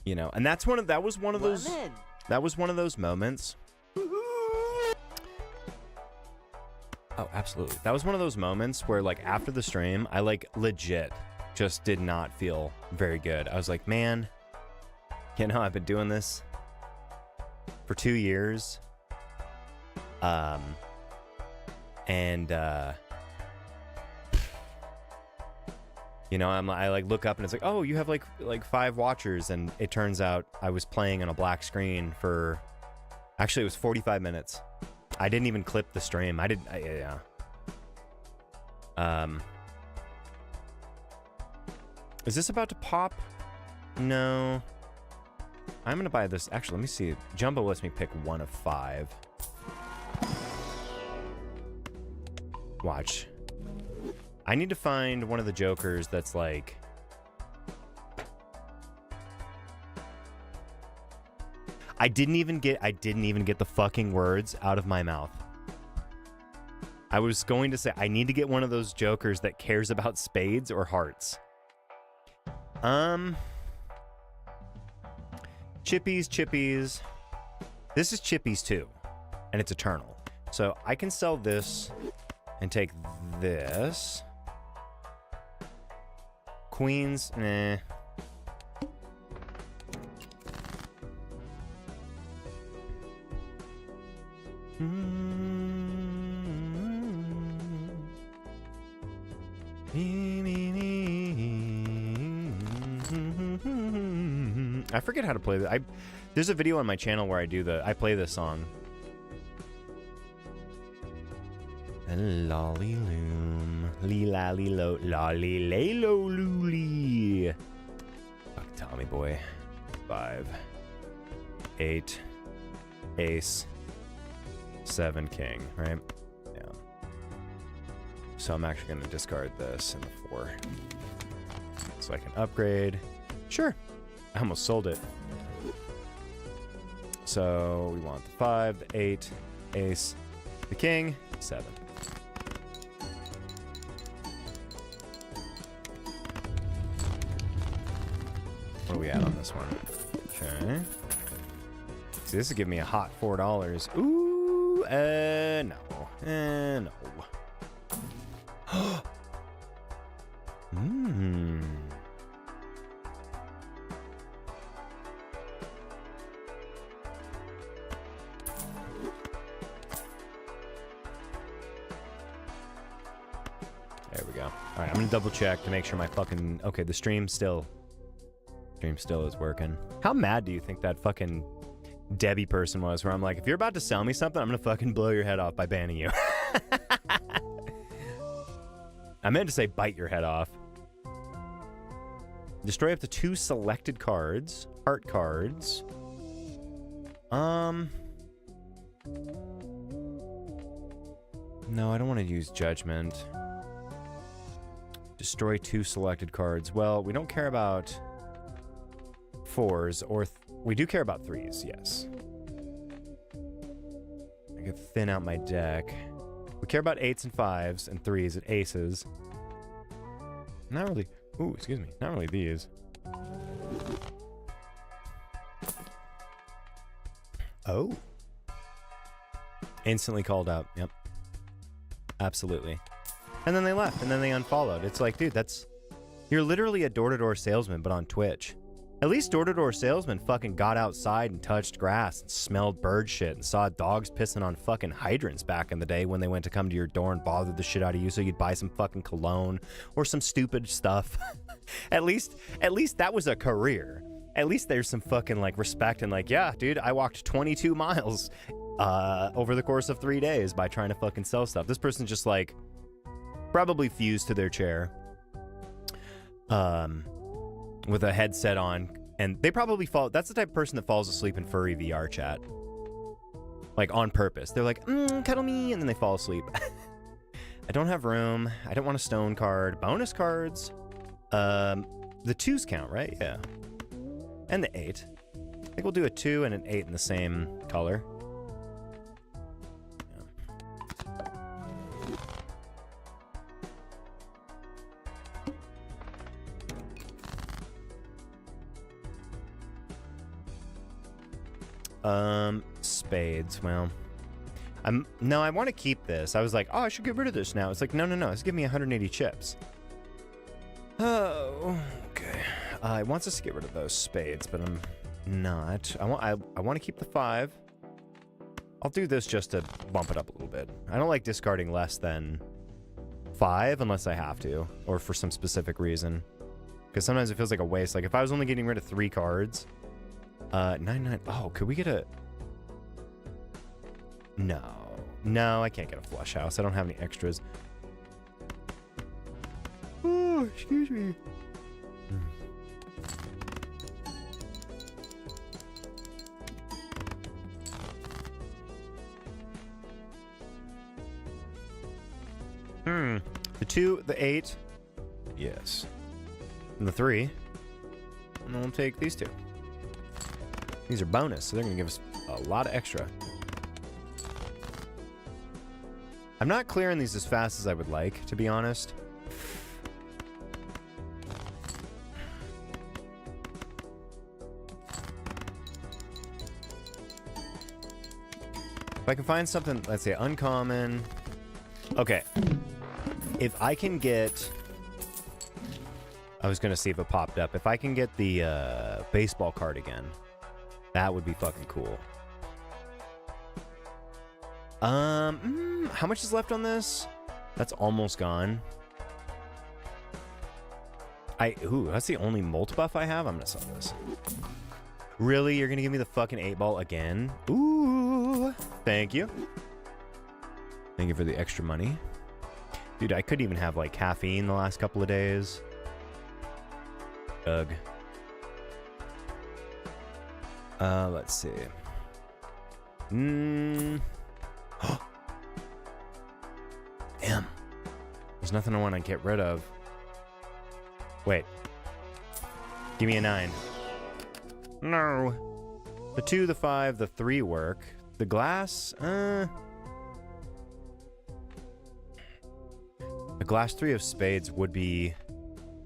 You know, and that was one of those moments. Oh, absolutely. That was one of those moments where, like, after the stream, I, like, legit just did not feel very good. I was like, man, you know, I've been doing this for 2 years. You know, I like look up and it's like, oh, you have like 5 watchers, and it turns out I was playing on a black screen for, actually it was 45 minutes. I didn't even clip the stream. Yeah. Is this about to pop? No. I'm gonna buy this. Actually, let me see. Jumbo lets me pick 1 of 5. Watch. I need to find one of the jokers that's like... I didn't even get the fucking words out of my mouth. I was going to say, I need to get one of those jokers that cares about spades or hearts. Chippies. This is Chippies too, and it's eternal. So I can sell this and take this. Queens, nah. I forget how to play that. There's a video on my channel where I play this song. Lolly loom, lee lally lo, lolly lay lo looly. Fuck Tommy boy. 5, 8, ace, 7 king, right? Yeah. So I'm actually gonna discard this in the 4, so I can upgrade. Sure. I almost sold it. So we want the 5, the 8, ace, the king, 7. What are we at on this one? Okay. See, this would give me a hot $4. Ooh, no. No. There we go. All right, I'm gonna double check to make sure my fucking... Okay, the stream still is working. How mad do you think that fucking Debbie person was where I'm like, if you're about to sell me something, I'm gonna fucking blow your head off by banning you. I meant to say bite your head off. Destroy up to 2 selected cards. Heart cards. No, I don't want to use Judgment. Destroy 2 selected cards. Well, we don't care about 4s, or we do care about 3s, yes. I could thin out my deck. We care about 8s and 5s and 3s and aces. Not really. Ooh, excuse me. Not really these. Oh. Instantly called out. Yep. Absolutely. And then they left, and then they unfollowed. It's like, dude, you're literally a door-to-door salesman, but on Twitch. At least door-to-door salesman fucking got outside and touched grass and smelled bird shit and saw dogs pissing on fucking hydrants back in the day when they went to come to your door and bothered the shit out of you so you'd buy some fucking cologne or some stupid stuff. At least that was a career. At least there's some fucking like respect and like, yeah, dude, I walked 22 miles over the course of 3 days by trying to fucking sell stuff. This person's just like probably fused to their chair. With a headset on, and they probably fall. That's the type of person that falls asleep in furry VR chat. Like, on purpose. They're like, cuddle me, and then they fall asleep. I don't have room. I don't want a stone card. Bonus cards. The 2s count, right? Yeah. And the 8. I think we'll do a 2 and an 8 in the same color. Spades. Well, no, I want to keep this. I was like, oh, I should get rid of this now. It's like, no, it's giving me 180 chips. Oh, okay. It wants us to get rid of those spades, but I'm not. I want to keep the 5. I'll do this just to bump it up a little bit. I don't like discarding less than 5 unless I have to, or for some specific reason. Because sometimes it feels like a waste. Like if I was only getting rid of 3 cards. 9. Oh, could we get a... No, I can't get a flush house. I don't have any extras. Oh, excuse me. The 2, the 8. Yes. And the 3. And then we'll take these 2. These are bonus, so they're going to give us a lot of extra. I'm not clearing these as fast as I would like, to be honest. If I can find something, let's say, uncommon. Okay. If I can get... I was going to see if it popped up. If I can get the baseball card again, that would be fucking cool. How much is left on this? That's almost gone. Ooh, that's the only molt buff I have? I'm gonna sell this. Really? You're gonna give me the fucking 8-ball again? Ooh. Thank you. Thank you for the extra money. Dude, I couldn't even have, like, caffeine the last couple of days. Ugh. Let's see. Damn. There's nothing I want to get rid of. Wait. Give me a 9. No. The 2, the 5, the 3 work. The glass, The glass 3 of spades would be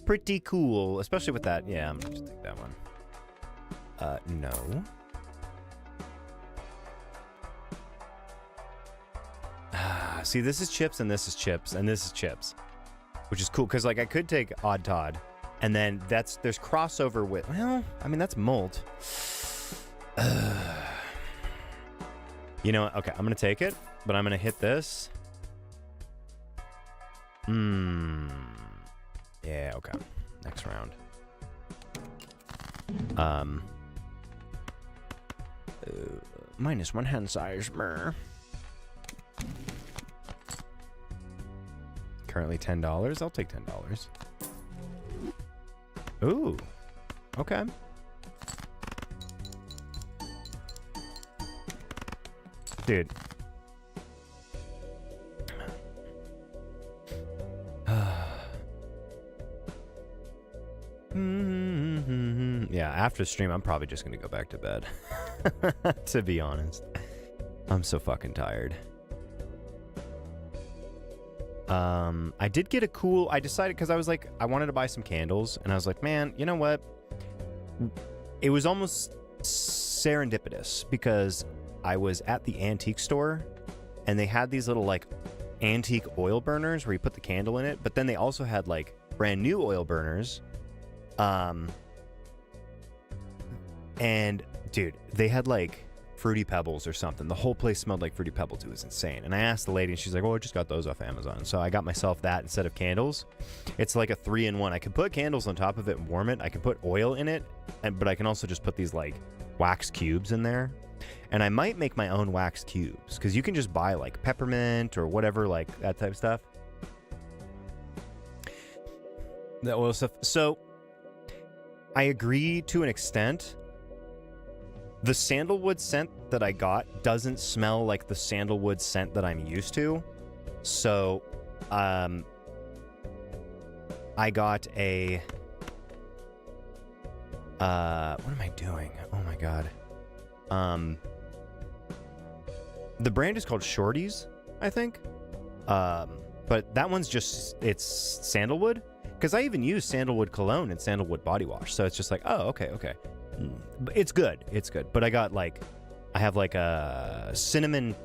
pretty cool, especially with that. Yeah, I'm gonna just take that one. No. See, this is chips, and this is chips, and this is chips. Which is cool, because, like, I could take Odd Todd, and then there's crossover with... Well, I mean, that's molt. You know what? Okay, I'm going to take it, but I'm going to hit this. Yeah, okay. Next round. Minus 1 hand size. Currently $10. I'll take $10. Ooh. Okay. Dude. Yeah, after stream, I'm probably just going to go back to bed. To be honest. I'm so fucking tired. I did get a cool... I decided, because I was like, I wanted to buy some candles, and I was like, man, you know what? It was almost serendipitous, because I was at the antique store, and they had these little, like, antique oil burners where you put the candle in it, but then they also had, like, brand new oil burners. And, dude, they had, like, Fruity Pebbles or something. The whole place smelled like Fruity Pebbles. It was insane. And I asked the lady, and she's like, oh, I just got those off Amazon. So I got myself that instead of candles. It's like a 3-in-1. I can put candles on top of it and warm it. I can put oil in it, but I can also just put these, like, wax cubes in there. And I might make my own wax cubes, because you can just buy, like, peppermint or whatever, like, that type of stuff. The oil stuff. So I agree to an extent The sandalwood scent that I got doesn't smell like the sandalwood scent that I'm used to. So, I got a... what am I doing? Oh my god. The brand is called Shorty's, I think. But that one's just, it's sandalwood. Because I even use sandalwood cologne and sandalwood body wash. So it's just like, oh, okay. It's good. It's good. But I got like, I have like a cinnamon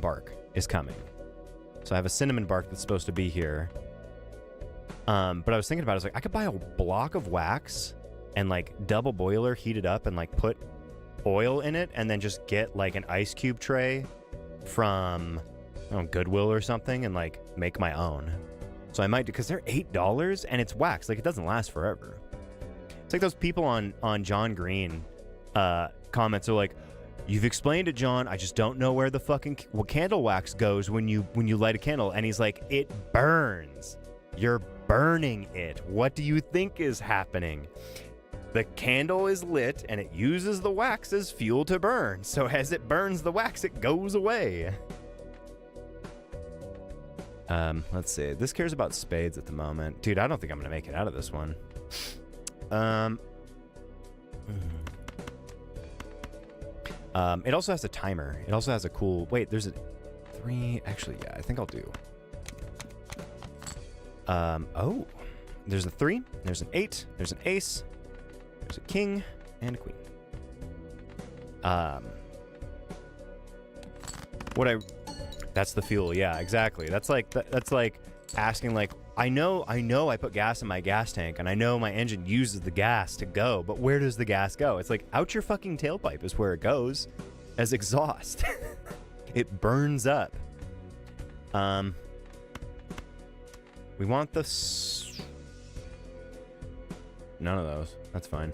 bark is coming. So I have a cinnamon bark that's supposed to be here. But I was thinking about it, I was like, I could buy a block of wax and like double boiler, heat it up and like put oil in it and then just get like an ice cube tray from Goodwill or something and like make my own. So I might do, because they're $8 and it's wax. Like it doesn't last forever. It's like those people on John Green comments are like, you've explained it, John. I just don't know where the fucking candle wax goes when you light a candle. And he's like, it burns. You're burning it. What do you think is happening? The candle is lit and it uses the wax as fuel to burn. So as it burns the wax, it goes away. Let's see. This cares about spades at the moment. Dude, I don't think I'm going to make it out of this one. It also has a timer. It also has a cool... Wait, there's a 3... Actually, yeah, I think I'll do... Oh. There's a 3. There's an 8. There's an ace. There's a king and a queen. That's the fuel. Yeah, exactly. That's like asking like, I know I put gas in my gas tank and I know my engine uses the gas to go, but where does the gas go? It's like out your fucking tailpipe is where it goes as exhaust. It burns up. We want this. None of those. That's fine.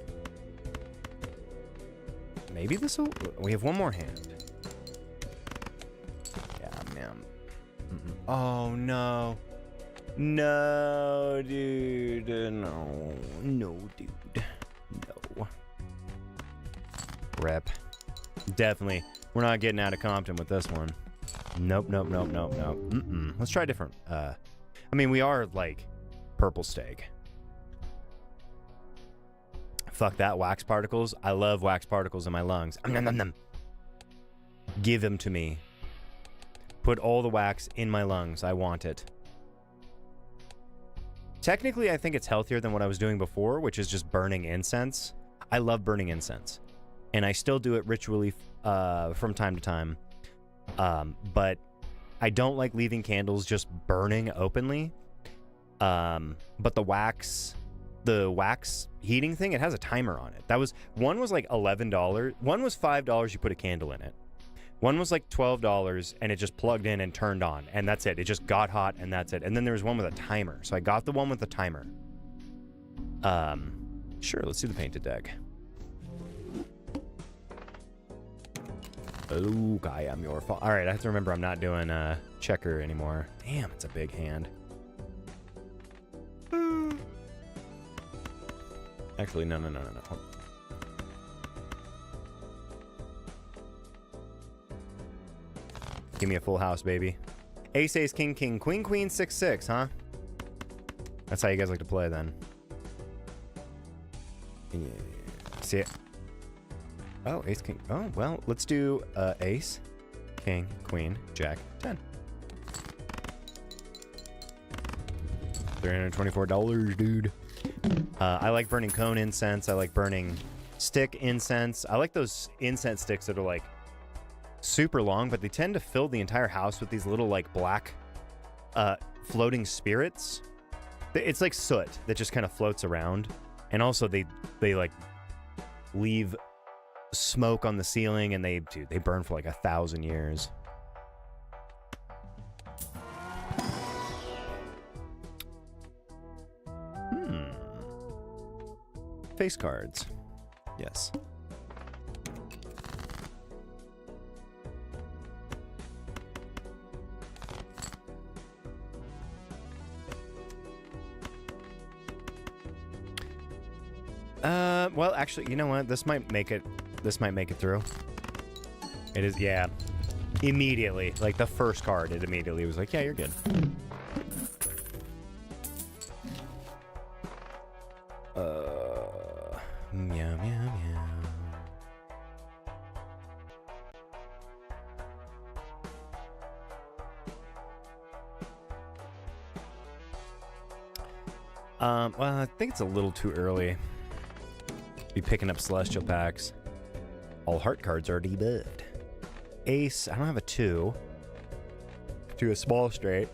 Maybe this will... We have one more hand. Yeah, man. Oh, no. No, dude. No. No, dude. No. Rep. Definitely. We're not getting out of Compton with this one. Nope. Let's try different. I mean, we are, like, purple steak. Fuck that, wax particles. I love wax particles in my lungs. Give them to me. Put all the wax in my lungs. I want it. Technically, I think it's healthier than what I was doing before, which is just burning incense. I love burning incense. And I still do it ritually from time to time. But I don't like leaving candles just burning openly. But the wax heating thing, it has a timer on it. One was like $11. One was $5, you put a candle in it. One was like $12 and it just plugged in and turned on and that's it. It just got hot and that's it. And then there was one with a timer. So I got the one with the timer. Sure, let's do the painted deck. Oh, I am your fault. All right, I have to remember I'm not doing checker anymore. Damn, it's a big hand. Actually, no. Hold on. Give me a full house, baby. Ace, ace, king, king, queen, queen, 6, 6, huh? That's how you guys like to play, then. Yeah. See it? Oh, ace, king. Oh, well, let's do ace, king, queen, jack, 10. $324, dude. I like burning cone incense. I like burning stick incense. I like those incense sticks that are like super long, but they tend to fill the entire house with these little like black floating spirits. It's like soot that just kind of floats around. And also they like leave smoke on the ceiling and they burn for like 1,000 years. Face cards. Yes. Well, actually, you know what? This might make it This might make it through. It is, yeah. Immediately, like the first card, it immediately was like, yeah, you're good. Meow, meow, meow. Well, I think it's a little too early. Be picking up celestial packs. All heart cards are debuffed. Ace, I don't have a 2. To a small straight.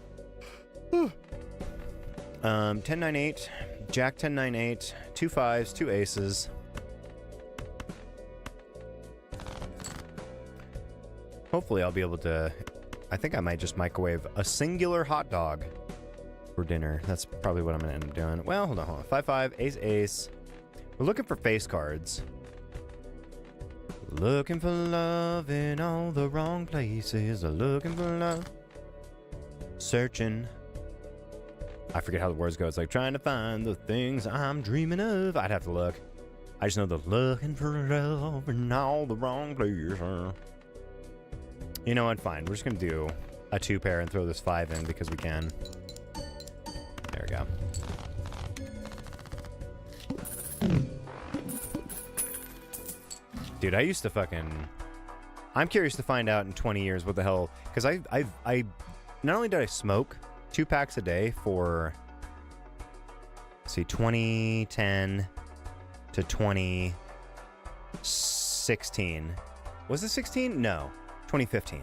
10-9-8. Jack 10-9-8. 2 5s, 2 aces. Hopefully I'll be able to... I think I might just microwave a singular hot dog for dinner. That's probably what I'm going to end up doing. Well, hold on. 5-5, ace, ace. We're looking for face cards. Looking for love in all the wrong places. Looking for love. Searching. I forget how the words go. It's like trying to find the things I'm dreaming of. I'd have to look. I just know the looking for love in all the wrong places. You know what? Fine. We're just going to do a 2 pair and throw this 5 in because we can. There we go. Dude, I used to fucking... I'm curious to find out in 20 years what the hell... Because I not only did I smoke 2 packs a day for... Let's see, 2010 to 2016. Was it 16? No. 2015.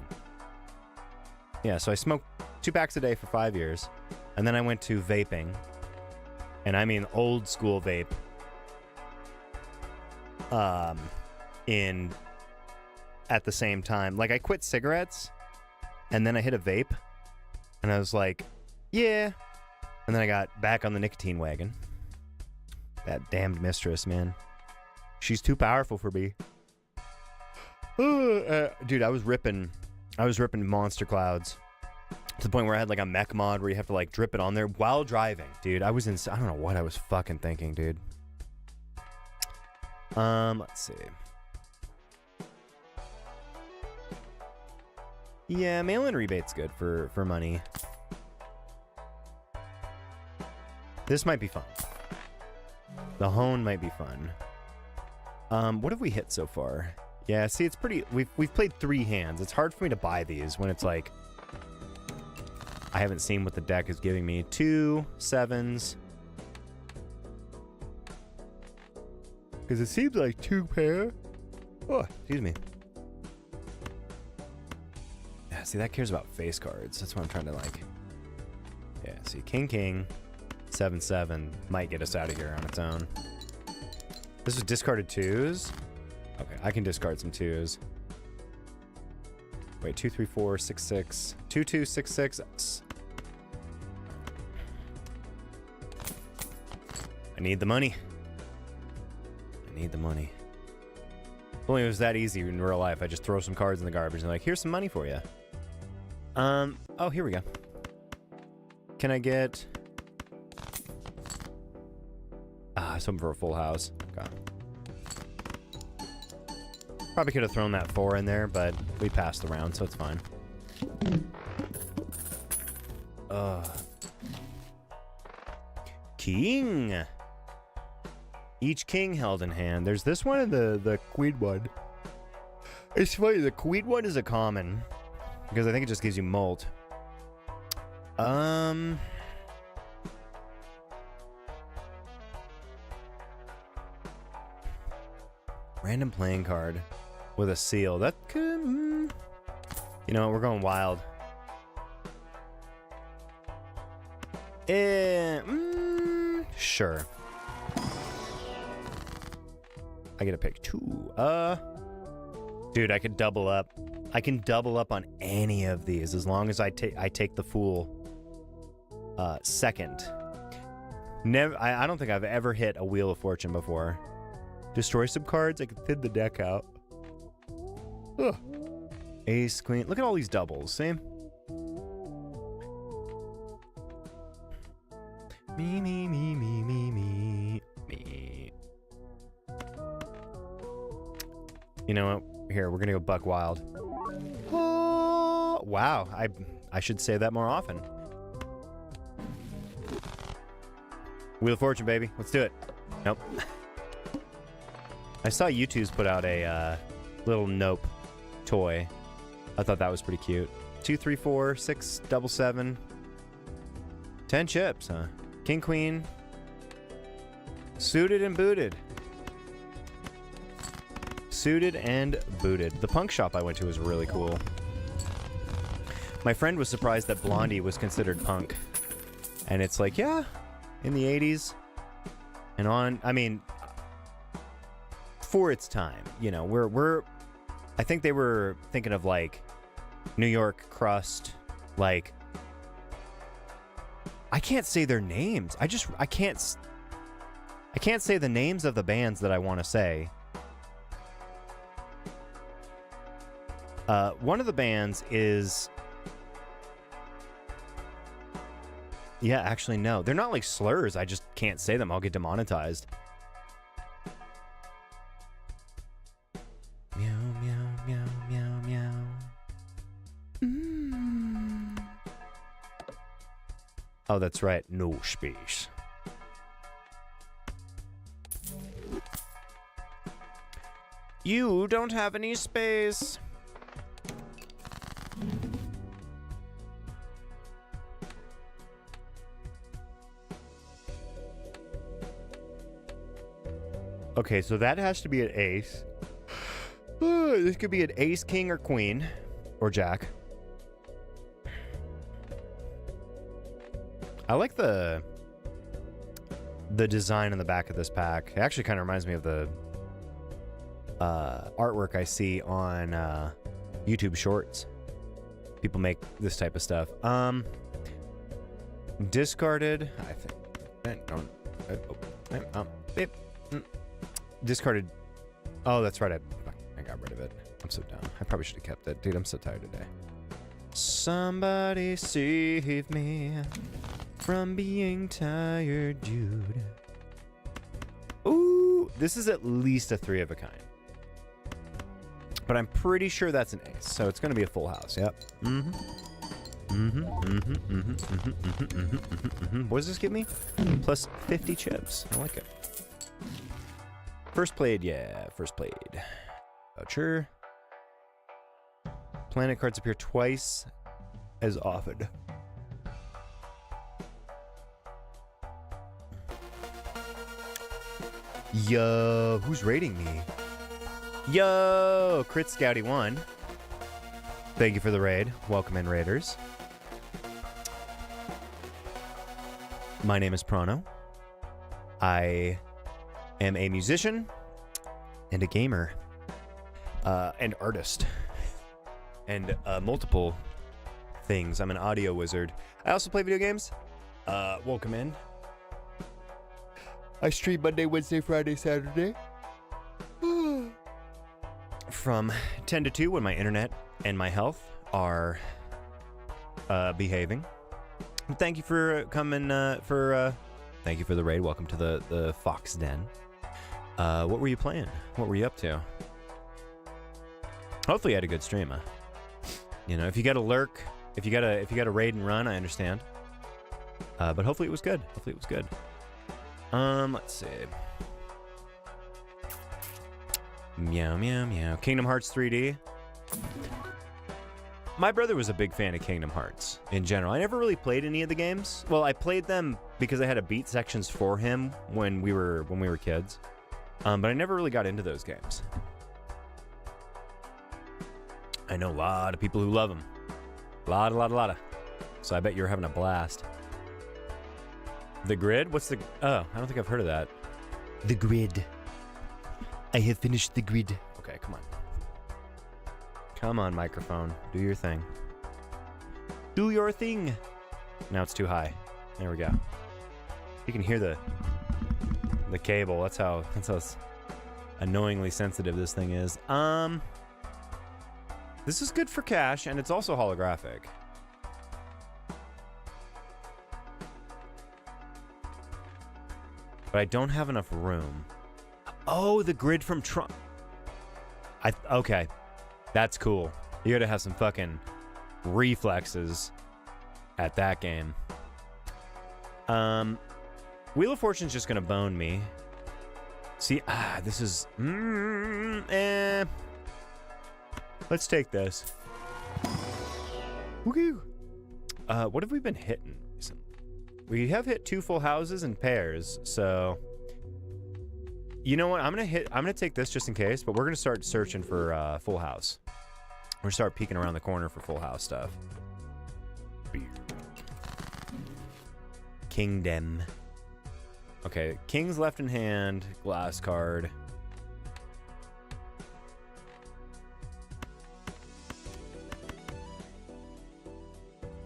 Yeah, so I smoked 2 packs a day for 5 years. And then I went to vaping. And I mean old school vape. At the same time. Like, I quit cigarettes, and then I hit a vape, and I was like, yeah. And then I got back on the nicotine wagon. That damned mistress, man. She's too powerful for me. Dude, I was ripping monster clouds to the point where I had like a mech mod where you have to like drip it on there while driving. Dude, I don't know what I was fucking thinking, dude. Let's see. Yeah, mail-in rebate's good for money. This might be fun. The hone might be fun. What have we hit so far? Yeah, see, it's pretty... We've played 3 hands. It's hard for me to buy these when it's like... I haven't seen what the deck is giving me. 2 7s. Because it seems like 2 pair. Oh, excuse me. Yeah, see, that cares about face cards. That's what I'm trying to like. Yeah, see, King, King, 7-7 might get us out of here on its own. This is discarded 2s. Okay, I can discard some 2s. Wait, 2, 3, 4, 6, 6. 2, 2, 6, 6. I need the money. I need the money. If only it was that easy in real life. I just throw some cards in the garbage and like, here's some money for you. Oh, here we go. Can I get... something for a full house. Okay. Probably could have thrown that 4 in there, but we passed the round, so it's fine. King! Each king held in hand. There's this one and the queen one. It's funny, the queen one is a common. Because I think it just gives you molt. Random playing card with a seal. That could... You know, we're going wild. Sure. I get to pick 2. Dude, I could double up. I can double up on any of these as long as I take the full second. Never. I don't think I've ever hit a Wheel of Fortune before. Destroy some cards. I can thin the deck out. Ugh. Ace, queen. Look at all these doubles. See? Me, me, me, me, me, me, me. You know what? Here, we're gonna go buck wild. Oh, wow. I should say that more often. Wheel of Fortune, baby. Let's do it. Nope. I saw U2's put out a little Nope toy. I thought that was pretty cute. 2, 3, 4, 6, double 7. 10 chips, huh? King, queen. Suited and booted. Suited and booted. The punk shop I went to was really cool. My friend was surprised that Blondie was considered punk. And it's like, yeah, in the 80s and on. I mean, for its time, you know, I think they were thinking of like New York crust, like, I can't say their names. I can't say the names of the bands that I want to say. One of the bands is... Yeah, actually, no. They're not like slurs. I just can't say them. I'll get demonetized. Meow, meow, meow, meow, meow. Oh, that's right. No space. You don't have any space. Okay, so that has to be an ace. This could be an ace, king, or queen. Or jack. I like the design on the back of this pack. It actually kind of reminds me of the artwork I see on YouTube Shorts. People make this type of stuff. Discarded. I think. Discarded. Oh, that's right. I got rid of it. I'm so dumb. I probably should have kept it. Dude, I'm so tired today. Somebody save me from being tired, Jude. Ooh, this is at least a 3 of a kind. But I'm pretty sure that's an ace, so it's going to be a full house. Yep. What does this give me? Plus 50 chips. I like it. First played, yeah. First played. Voucher. Planet cards appear twice as often. Yo, who's rating me? Yo, Crit Scouty 1. Thank you for the raid. Welcome in, raiders. My name is PRAHNO. I am a musician and a gamer and artist and multiple things. I'm an audio wizard. I also play video games. Welcome in. I stream Monday, Wednesday, Friday, Saturday. From 10 to 2 when my internet and my health are behaving. Thank you for coming thank you for the raid. Welcome to the Fox Den. What were you playing? What were you up to? Hopefully you had a good stream. You know, if you got to lurk, if you got to raid and run, I understand. But hopefully it was good. Hopefully it was good. Let's see. Meow, meow, meow. Kingdom Hearts 3D. My brother was a big fan of Kingdom Hearts in general. I never really played any of the games. Well, I played them because I had to beat sections for him when we were kids. But I never really got into those games. I know a lot of people who love them. A lot. So I bet you're having a blast. The Grid? What's the... Oh, I don't think I've heard of that. The Grid. I have finished the grid. Okay, come on. Come on, microphone. Do your thing. Do your thing. Now it's too high. There we go. You can hear the cable. That's how annoyingly sensitive this thing is. This is good for cash, and it's also holographic. But I don't have enough room. Oh, the Grid from Tron. Okay. That's cool. You gotta have some fucking reflexes at that game. Wheel of Fortune's just gonna bone me. See, this is... Let's take this. Woohoo! What have we been hitting recently? We have hit 2 full houses and pairs, so... You know what? I'm gonna take this just in case, but we're gonna start searching for full house. We're gonna start peeking around the corner for full house stuff. Kingdom. Okay, king's left in hand, glass card.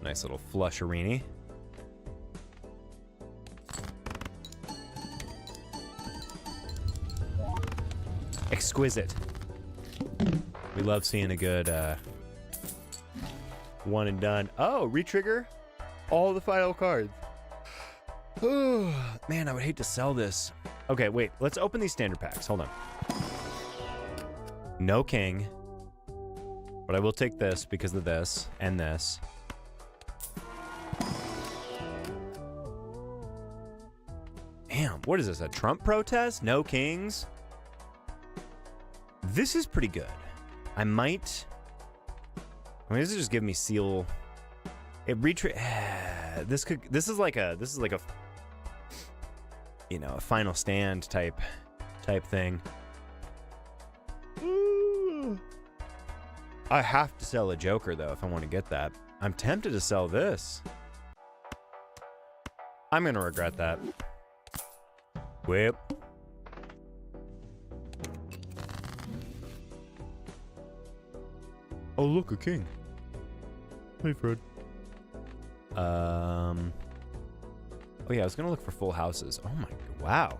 Nice little flusherini. Exquisite. We love seeing a good one and done. Oh, retrigger all the final cards. Oh, man, I would hate to sell this. Okay, wait. Let's open these standard packs. Hold on. No king. But I will take this because of this and this. Damn, what is this? A Trump protest? No kings? This is pretty good. I might... I mean, this is just giving me seal... It this is like a you know, a final stand type thing. Ooh. I have to sell a Joker though if I want to get that. I'm tempted to sell this. I'm gonna regret that. Whip. Oh look, a king. Hey Fred. Oh yeah, I was gonna look for full houses. Oh my, wow.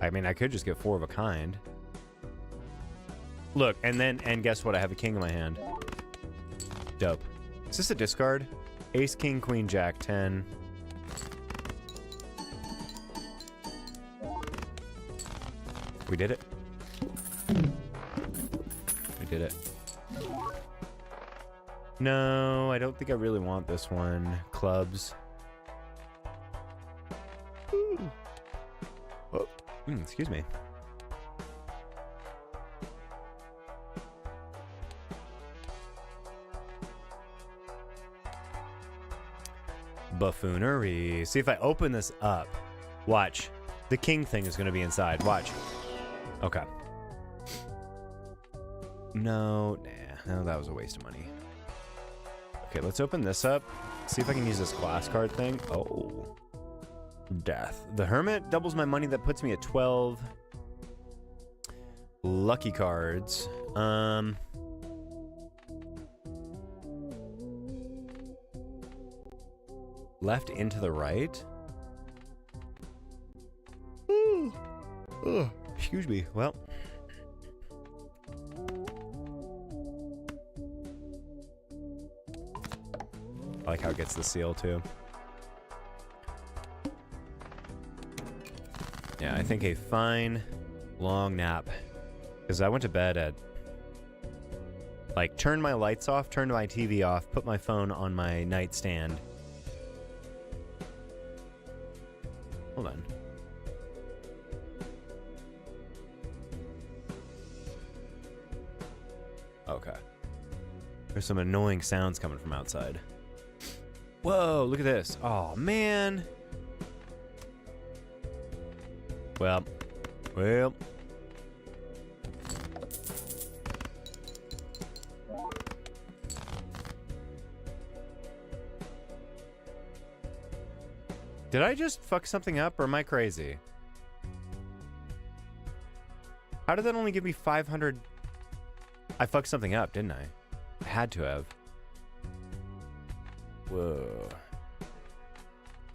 I mean, I could just get 4 of a kind. Look, and guess what? I have a king in my hand. Dope. Is this a discard? Ace, king, queen, jack, 10. We did it. We did it. No, I don't think I really want this one. Clubs. Oh, excuse me. Buffoonery. See, if I open this up, watch. The king thing is going to be inside. Watch. Okay. No, nah. No, that was a waste of money. Okay, let's open this up. See if I can use this glass card thing. Oh. Death. The Hermit doubles my money. That puts me at 12. Lucky cards. Left into the right? Ooh. Oh, excuse me. Well. I like how it gets the seal, too. Yeah, I think a fine, long nap. Because I went to bed at... Like, turned my lights off, turned my TV off, put my phone on my nightstand. Hold on. Okay. There's some annoying sounds coming from outside. Whoa, look at this. Oh, man. Well. Did I just fuck something up, or am I crazy? How did that only give me 500? I fucked something up, didn't I? I had to have. Whoa.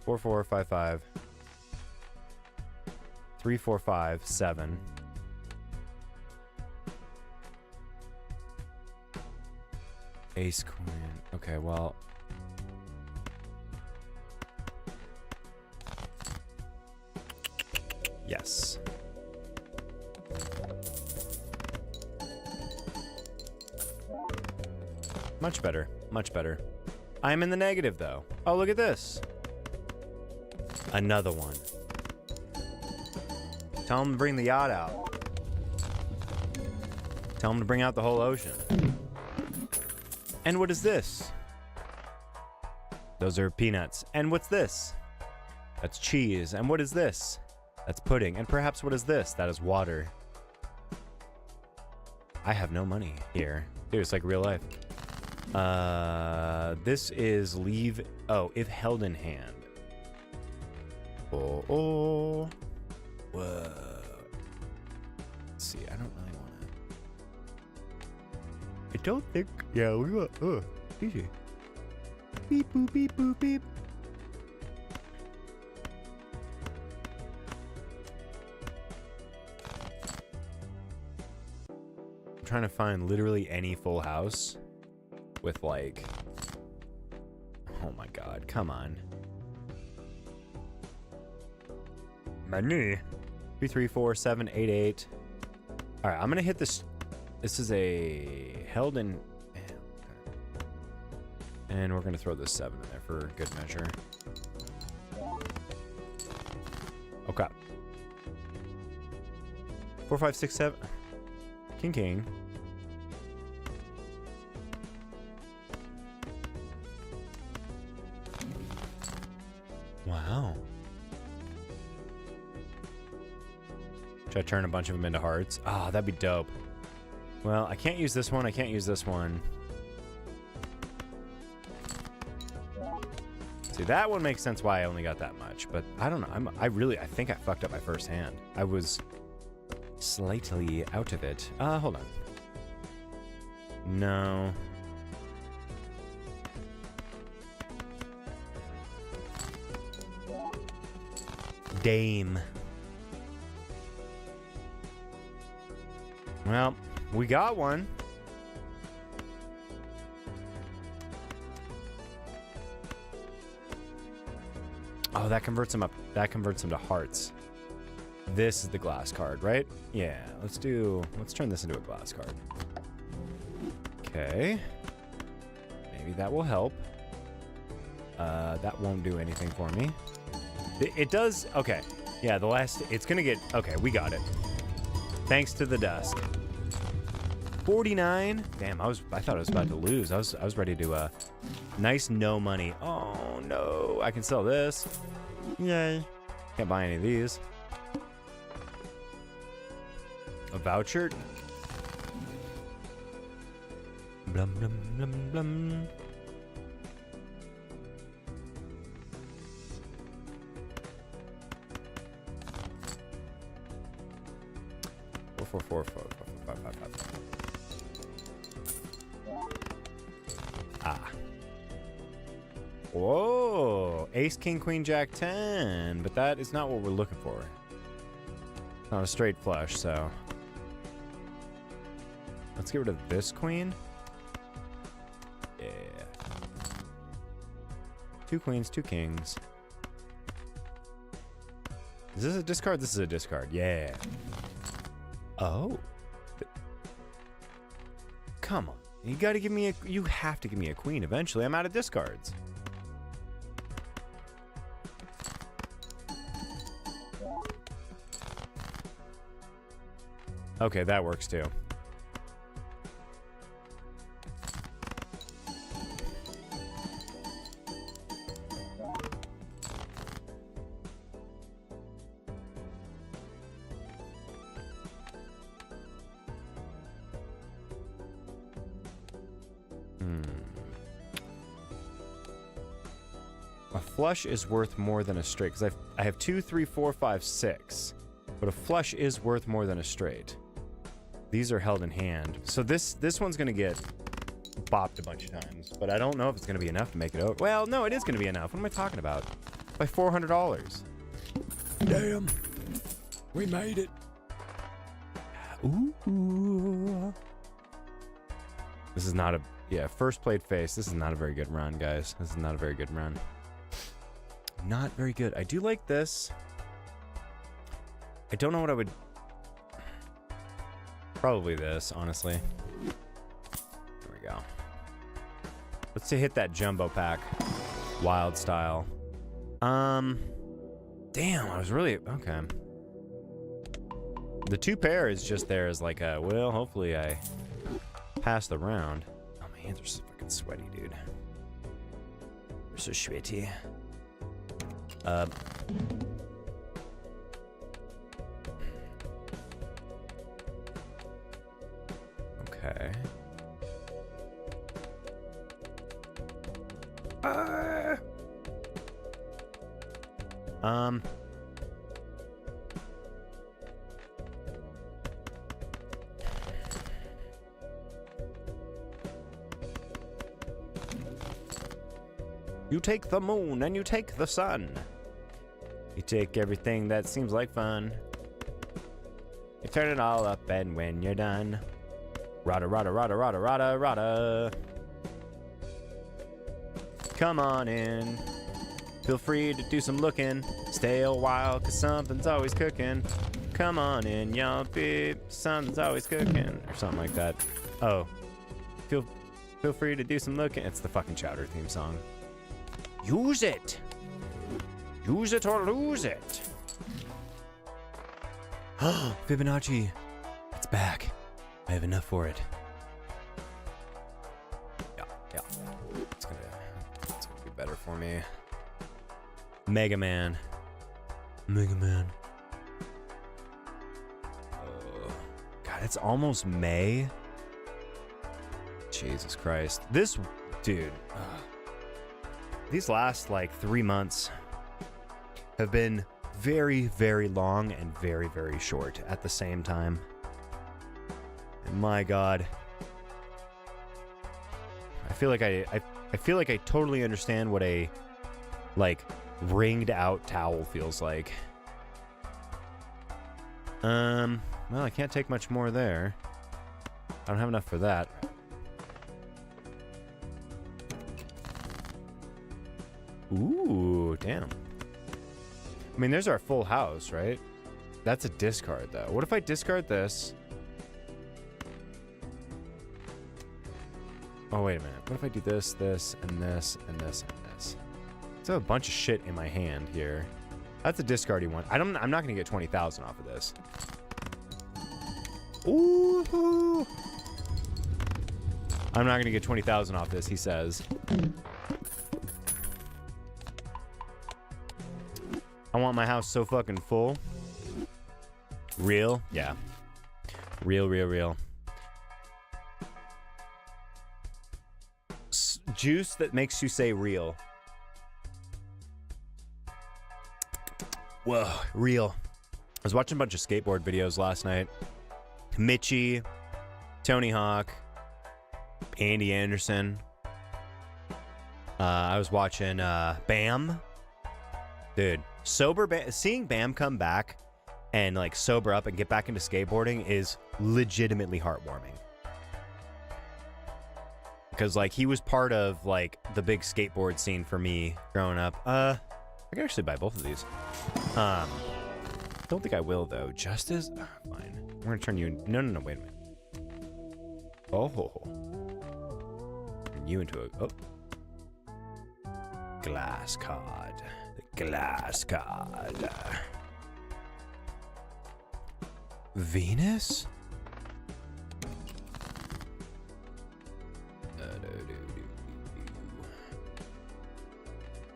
4 4 5 5 3 4 5 7. Ace queen. Okay, well. Yes. Much better. Much better. I'm in the negative, though. Oh, look at this. Another one. Tell him to bring the yacht out. Tell him to bring out the whole ocean. And what is this? Those are peanuts. And what's this? That's cheese. And what is this? That's pudding. And perhaps what is this? That is water. I have no money here. Dude, it's like real life. This is leave. Oh, if held in hand. Oh. Whoa. Let's see. I don't really want to. I don't think. Yeah, we want. Oh, easy. Beep boop beep boop beep. I'm trying to find literally any full house with like. Oh my god! Come on. Money. 2, 3, 4, 7, 8, 8. All right, I'm gonna hit this. This is a held in. And we're gonna throw this 7 in there for good measure. Okay. 4, 5, 6, 7. King, king. Wow. Should I turn a bunch of them into hearts? Ah, oh, that'd be dope. Well, I can't use this one. I can't use this one. See, that one makes sense why I only got that much, but I don't know. I think I fucked up my first hand. I was slightly out of it. Hold on. No. Dame. Well, we got one. Oh, that converts them up. That converts them to hearts. This is the glass card, right? Yeah, let's turn this into a glass card. Okay. Maybe that will help. That won't do anything for me. It does. Okay. Yeah, it's gonna get, okay, we got it. Thanks to the dusk. 49. Damn, I thought I was about to lose. I was ready to, nice no money. Oh no, I can sell this. Yay. Can't buy any of these. A voucher. Blum blum blum blum. Four, 5, 5, 5. Ah. Whoa. Ace, king, queen, jack, 10. But that is not what we're looking for. Not a straight flush, so. Let's get rid of this queen. Yeah. 2 queens, 2 kings. Is this a discard? This is a discard. Yeah. Oh. Come on. You gotta give me you have to give me a queen eventually. I'm out of discards. Okay, that works too. A flush is worth more than a straight because I have 2, 3, 4, 5, 6, but a flush is worth more than a straight. These are held in hand, so this one's gonna get bopped a bunch of times, but I don't know if it's gonna be enough to make it over. Well, no, it is gonna be enough. What am I talking about? By $400. Damn, we made it. Ooh. This is not a first played face. This is not a very good run, guys. This is not a very good run. Not very good. I do like this. I don't know what I would. Probably this, honestly. There we go. Let's hit that jumbo pack. Wild style. Damn, I was really... Okay. The 2 pair is just there as like a... Well, hopefully I pass the round. Oh, my hands are so fucking sweaty, dude. They're so sweaty. Okay. You take the moon and you take the sun. You take everything that seems like fun. You turn it all up, and when you're done, rada, rada, rada, rada, rada, rada. Come on in. Feel free to do some looking. Stay a while, cause something's always cooking. Come on in, y'all be something's always cooking. Or something like that. Oh. Feel free to do some looking. It's the fucking Chowder theme song. Use it. Use it or lose it. Fibonacci. It's back. I have enough for it. Yeah. It's gonna be better for me. Mega Man. Oh, God, it's almost May. Jesus Christ. This dude. These last like 3 months have been very, very long and very, very short at the same time. And my God. I feel like I feel like I totally understand what a like wringed out towel feels like. Well, I can't take much more there. I don't have enough for that. Ooh, damn. I mean, there's our full house, right? That's a discard, though. What if I discard this? Oh, wait a minute. What if I do this, this, and this, and this, and this? So I have a bunch of shit in my hand here. That's a discardy one. I'm not going to get 20,000 off of this. Ooh. I'm not going to get 20,000 off this, he says. I want my house so fucking full. Real? Yeah. Real. Juice that makes you say real. Whoa, real. I was watching a bunch of skateboard videos last night. Mitchie, Tony Hawk, Andy Anderson. I was watching Bam. Dude, seeing Bam come back and like sober up and get back into skateboarding is legitimately heartwarming. Because like he was part of like the big skateboard scene for me growing up. I can actually buy both of these. Don't think I will though. Justice? Fine. We're gonna turn you in. No, wait a minute. Oh. Turn you into a glass card. The glass card. Venus?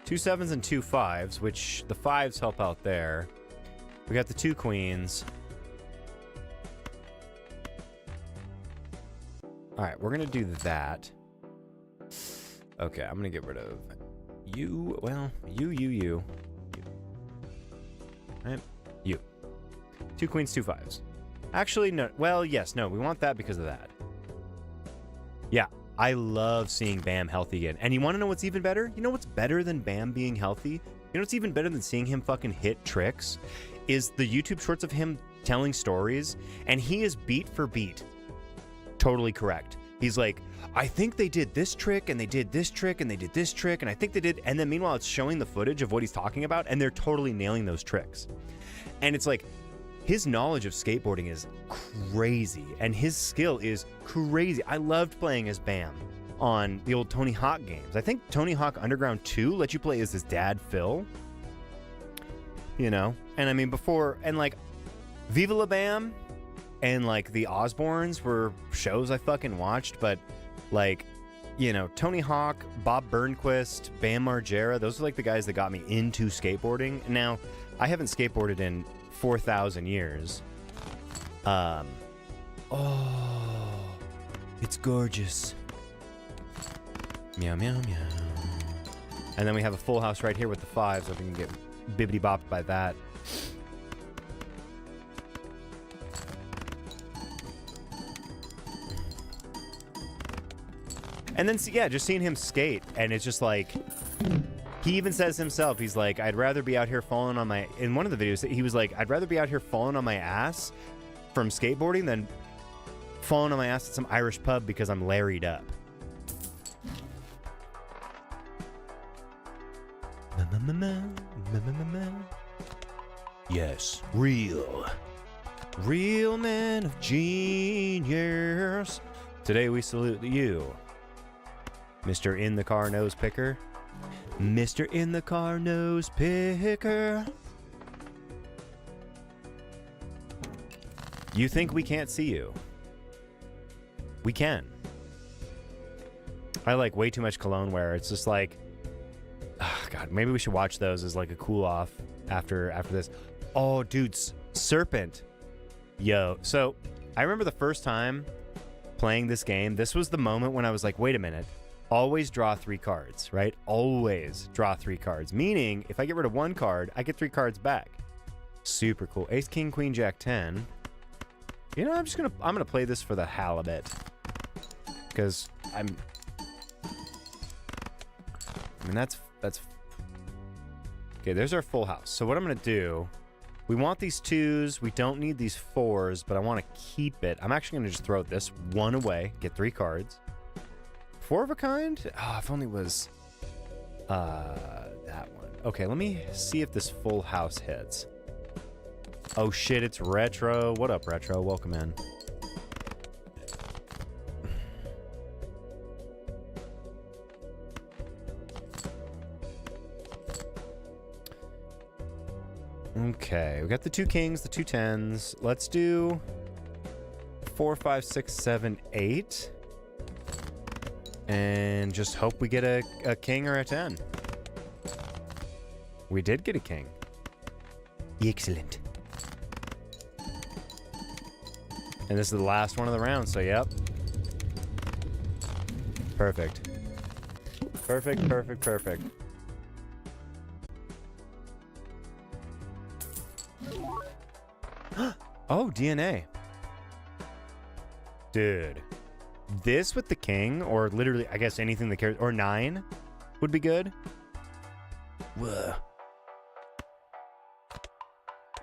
2 7s and 2 5s, which the 5s help out there. We got the 2 queens. All right, we're gonna do that. Okay, I'm gonna get rid of you. Well, you. Right? You. 2 queens, 2 5s. Actually, no. Well, yes, no. We want that because of that. Yeah. I love seeing Bam healthy again. And you want to know what's even better? You know what's better than Bam being healthy? You know what's even better than seeing him fucking hit tricks? Is the YouTube shorts of him telling stories. And he is beat for beat totally correct. He's like, I think they did this trick, and they did this trick, and they did this trick, and I think they did... And then meanwhile, it's showing the footage of what he's talking about, and they're totally nailing those tricks. And it's like... His knowledge of skateboarding is crazy, and his skill is crazy. I loved playing as Bam. on the old Tony Hawk games. I think Tony Hawk Underground 2 let you play as his dad, Phil. You know? And I mean, before, and like, Viva La Bam and like the Osbournes were shows I fucking watched, but like, you know, Tony Hawk, Bob Burnquist, Bam Margera, those are like the guys that got me into skateboarding. Now, I haven't skateboarded in 4,000 years. Oh, it's gorgeous. Meow, meow, meow. And then we have a full house right here with the 5, so we can get bibbity bopped by that. And then, yeah, just seeing him skate, and it's just like, he even says himself, he's like, I'd rather be out here falling on my, in one of the videos, he was like, I'd rather be out here falling on my ass from skateboarding than falling on my ass at some Irish pub because I'm larried up. Yes, real man of genius. Today we salute you, Mr. In the Car Nose Picker. Mr. In the Car Nose Picker. You think we can't see you? We can. I like way too much cologne wear. It's just like, oh God, maybe we should watch those as like a cool off after this. Oh, dude, Serpent. Yo, so I remember the first time playing this game. This was the moment when I was like, wait a minute. Always draw 3 cards, right? Always draw 3 cards. Meaning, if I get rid of 1 card, I get 3 cards back. Super cool. Ace, King, Queen, Jack, 10. You know, I'm gonna play this for the halibut. Because I mean, that's okay, there's our full house. So what I'm gonna do, we want these 2s, we don't need these 4s, but I want to keep it. I'm actually gonna just throw this 1 away, get 3 cards. 4 of a kind? Oh, if only it was that one. Okay, let me see if this full house hits. Oh shit, it's Retro. What up, Retro? Welcome in. Okay, we got the 2 kings, the 2 10s. Let's do 4, 5, 6, 7, 8. And just hope we get a king or a 10. We did get a king. Excellent. And this is the last one of the round, so yep. Perfect. Perfect, perfect, perfect. Oh, DNA. Dude. This with the king, or literally, I guess anything that carries, or 9 would be good. Whoa.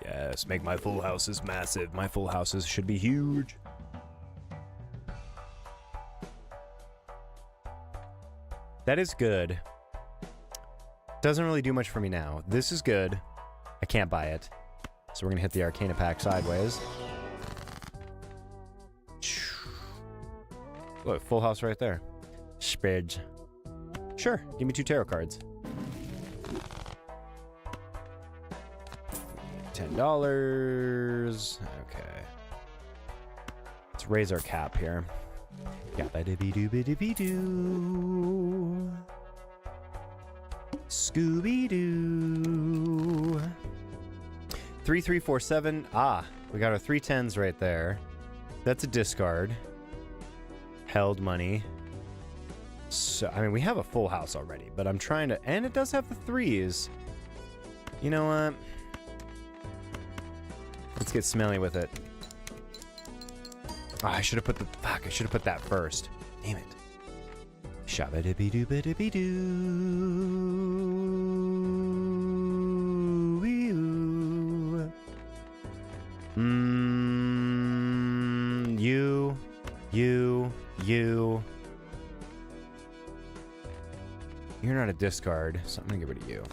Yes, make my full houses massive. My full houses should be huge. That is good. Doesn't really do much for me now. This is good. I can't buy it. So we're going to hit the Arcana pack sideways. Look, full house right there. Spades. Sure, give me 2 tarot cards. $10. Okay. Let's raise our cap here. Yabba-dibby-doo-ba-dibby-doo. Scooby-Doo. 3, 3, 4, 7. Ah, we got our 3 10s right there. That's a discard. Held money. So, I mean, we have a full house already, but I'm trying to... And it does have the 3s. You know what? Let's get smelly with it. Oh, I should have put the... Fuck, I should have put that first. Damn it. Shabba-dibby-doo-ba-dibby-doo. You. You're not a discard, so I'm gonna get rid of you.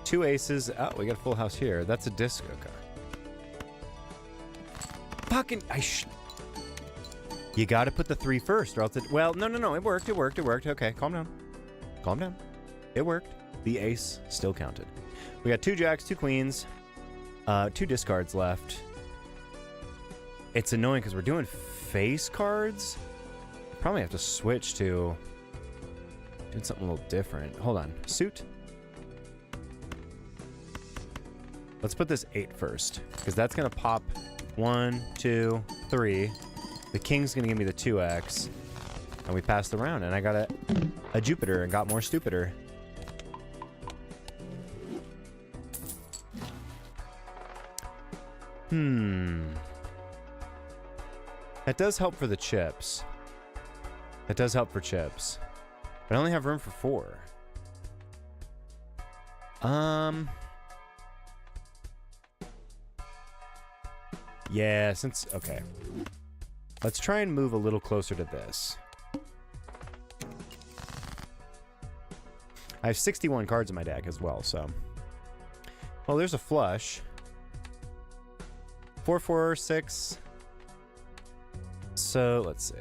Two aces. Oh, we got a full house here. That's a disc. Okay. fucking... You gotta put the 3 first, or else it... Well, no. It worked. Okay, calm down. Calm down. It worked. The ace still counted. We got 2 jacks, 2 queens, 2 discards left. It's annoying because we're doing face cards. Probably have to switch to doing something a little different. Hold on. Suit. Let's put this 8 first, because that's going to pop 1, 2, 3. The king's going to give me the 2x. And we passed the round, and I got a Jupiter and got more stupider. That does help for the chips. That does help for chips. But I only have room for 4. Yeah, since... Okay. Let's try and move a little closer to this. I have 61 cards in my deck as well, so... Well, there's a flush. 4, 4, 6... So, let's see.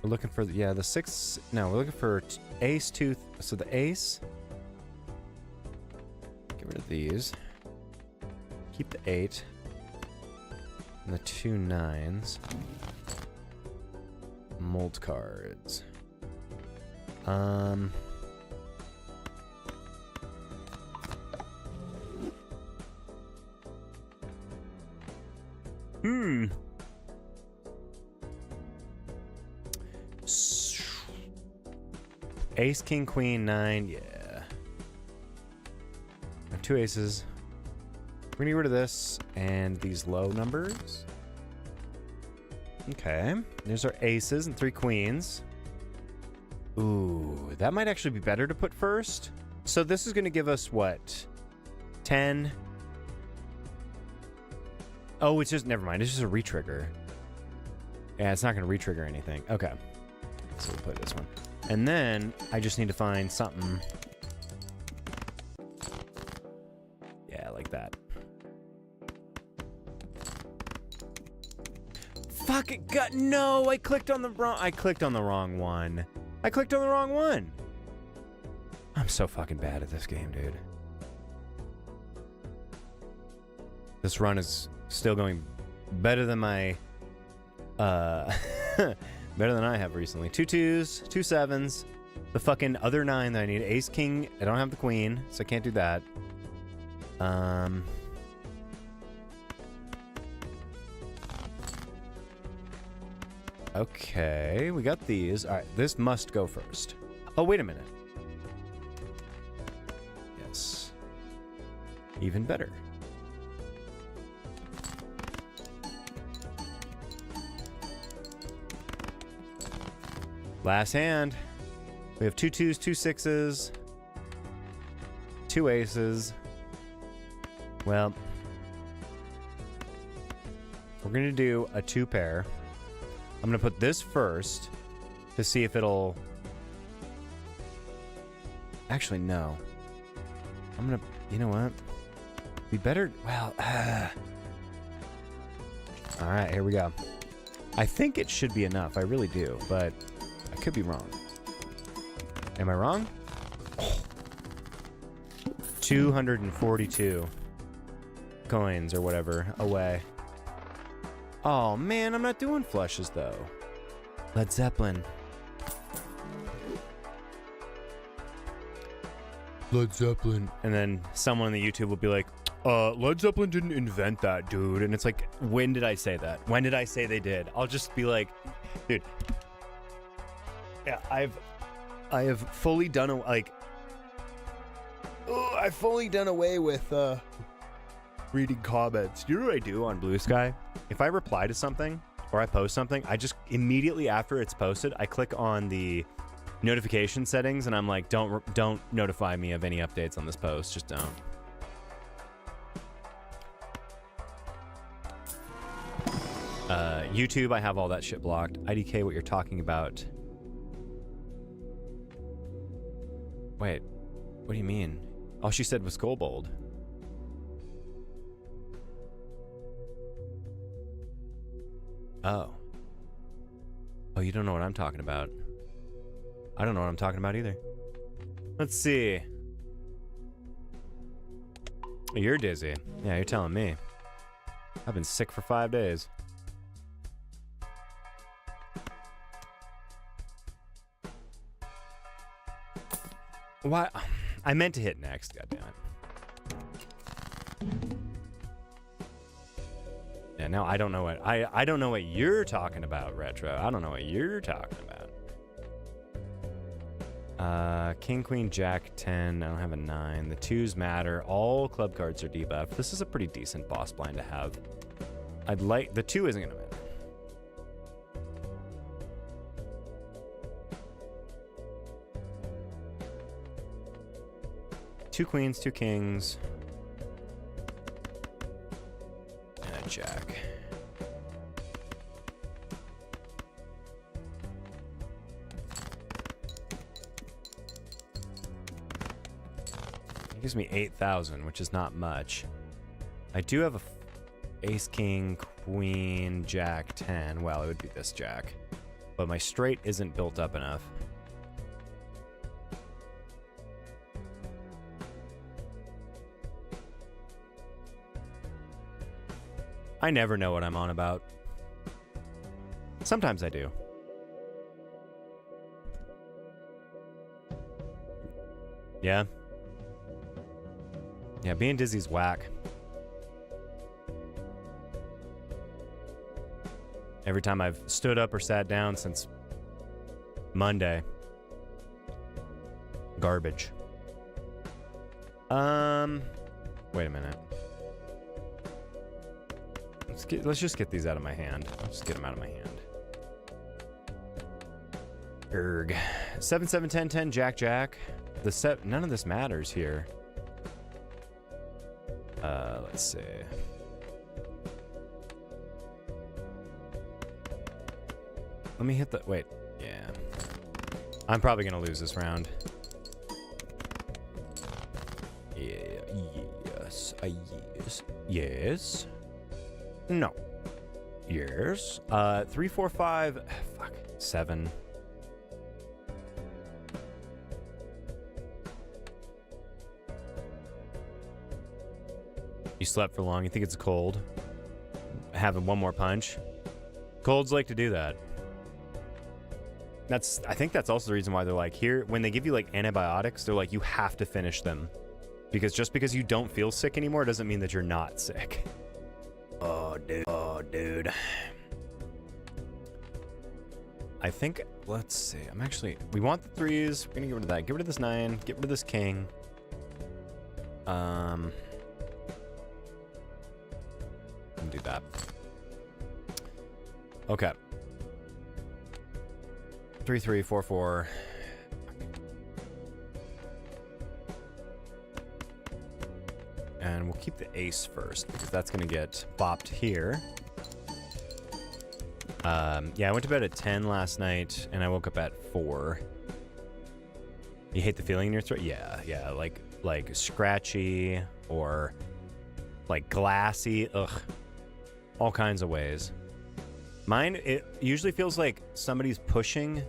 We're looking for, the 6... No, we're looking for ace, 2... So the ace... Get rid of these. Keep the 8. And the 2 9s. Mold cards. Ace, king, queen, 9. Yeah. I have 2 aces. We're gonna get rid of this and these low numbers. Okay. There's our aces and 3 queens. Ooh, that might actually be better to put first. So this is gonna give us what? 10. Oh, it's just, never mind. It's just a retrigger. Yeah, it's not gonna retrigger anything. Okay. So we'll play this one. And then I just need to find something. Yeah, like that. Fuck it, gut. No, I clicked on the wrong one. I clicked on the wrong one. I'm so fucking bad at this game, dude. This run is still going better than my better than I have recently. 2 2s, 2 7s, the fucking other 9 that I need. Ace, king. I don't have the queen, so I can't do that. Okay, we got these. All right, this must go first. Oh, wait a minute. Yes. Even better. Last hand. We have 2 2s, 2 6s, 2 aces. Well, we're going to do a 2 pair. I'm going to put this first to see if it'll... Actually, no. I'm going to... You know what? Be better... Well, all right, here we go. I think it should be enough. I really do, but I could be wrong. Am I wrong? 242 coins or whatever away. Oh man, I'm not doing flushes though. Led Zeppelin. Led Zeppelin. And then someone on the YouTube will be like, Led Zeppelin didn't invent that, dude. And it's like, when did I say that? When did I say they did? I'll just be like, dude. Yeah, I have fully done I've fully done away with reading comments. Do you know what I do on Blue Sky? If I reply to something or I post something, I just immediately after it's posted, I click on the notification settings and I'm like, don't notify me of any updates on this post. Just don't. YouTube, I have all that shit blocked. IDK, what you're talking about. Wait, what do you mean? All she said was Goldbold. Oh. Oh, you don't know what I'm talking about. I don't know what I'm talking about either. Let's see. You're dizzy. Yeah, you're telling me. I've been sick for 5 days. Why? I meant to hit next, goddammit. Yeah, no, I don't know what I don't know what you're talking about, Retro. I don't know what you're talking about. King, Queen, Jack, 10. I don't have a 9. The 2s matter. All club cards are debuffed. This is a pretty decent boss blind to have. I'd like... The 2 isn't going to matter. Two queens, 2 kings. And a jack. Gives me 8,000, which is not much. I do have a ace, king, queen, jack, 10. Well, it would be this jack. But my straight isn't built up enough. I never know what I'm on about. Sometimes I do. Yeah. Yeah, being dizzy's whack. Every time I've stood up or sat down since Monday. Garbage. Wait a minute. Let's just get these out of my hand. Let's just get them out of my hand. Erg. 7, 7, 10, 10, Jack, Jack. None of this matters here. Let's see. Let me hit the... Wait. Yeah. I'm probably going to lose this round. Yeah. Yes. Yes. Yes. No. Yes. 3, 4, 5. Fuck. 7. You slept for long. You think it's cold? Having one more punch? Colds like to do that. I think that's also the reason why they're like, here, when they give you like antibiotics, they're like, you have to finish them. Because just because you don't feel sick anymore doesn't mean that you're not sick. Oh, dude. Oh, dude. I think, let's see. We want the 3s. We're gonna get rid of that. Get rid of this 9. Get rid of this king. Do that. Okay. 3, 3, 4, 4. And we'll keep the ace first because that's gonna get bopped here. Yeah, I went to bed at 10 last night and I woke up at 4. You hate the feeling in your throat? Yeah, like scratchy or like glassy. Ugh. All kinds of ways. Mine, it usually feels like somebody's pushing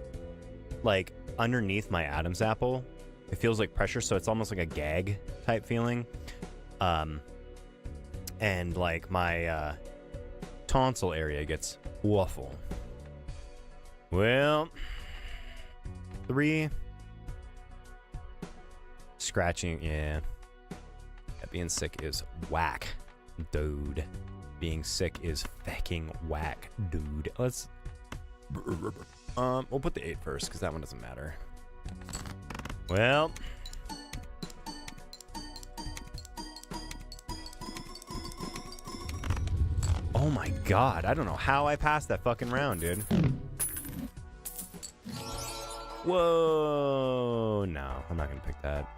like underneath my Adam's apple. It feels like pressure, so it's almost like a gag type feeling. And like my tonsil area gets waffle. Well, 3. Scratching, yeah. Being sick is whack, dude. Being sick is fucking whack, dude. Let's... we'll put the 8 first, because that one doesn't matter. Well... Oh my god, I don't know how I passed that fucking round, dude. Whoa, no, I'm not gonna pick that.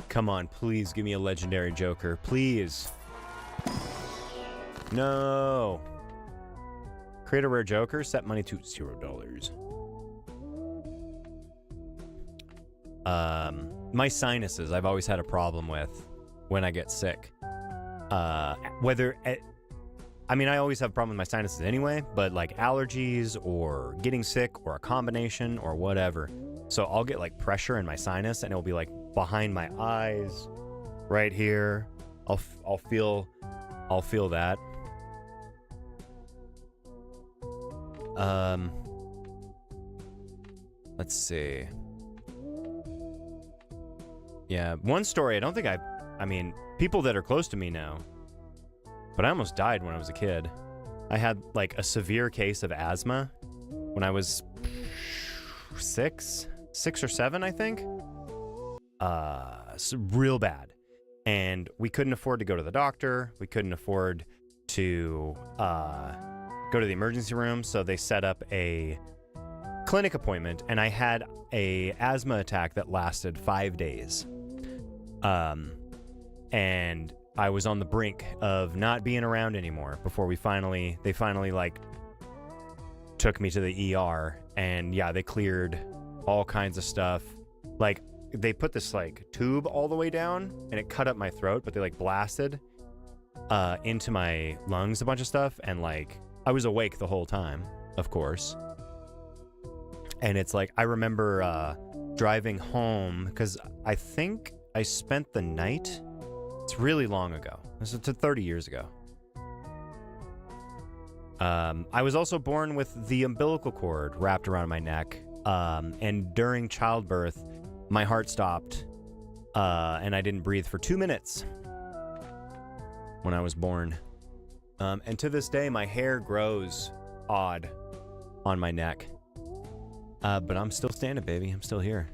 Come on, please give me a legendary Joker, please. No. Create a rare Joker, set money to $0. My sinuses, I've always had a problem with when I get sick. Whether I mean, I always have a problem with my sinuses anyway, but like allergies or getting sick or a combination or whatever. So I'll get like pressure in my sinus and it'll be like behind my eyes, right here. I'll feel that. Let's see. Yeah, one story, I mean, people that are close to me know, but I almost died when I was a kid. I had like a severe case of asthma when I was 6 or 7, I think. So real bad. And we couldn't afford to go to the doctor. We couldn't afford to go to the emergency room. So they set up a clinic appointment, and I had a asthma attack that lasted 5 days. And I was on the brink of not being around anymore before they finally like took me to the ER, and yeah, they cleared all kinds of stuff. Like they put this like tube all the way down and it cut up my throat, but they like blasted into my lungs a bunch of stuff, and like I was awake the whole time, of course. And it's like I remember driving home because I think I spent the night. It's really long ago. This is 30 years ago. I was also born with the umbilical cord wrapped around my neck. And during childbirth, my heart stopped. And I didn't breathe for 2 minutes when I was born. And to this day, my hair grows odd on my neck. But I'm still standing, baby. I'm still here.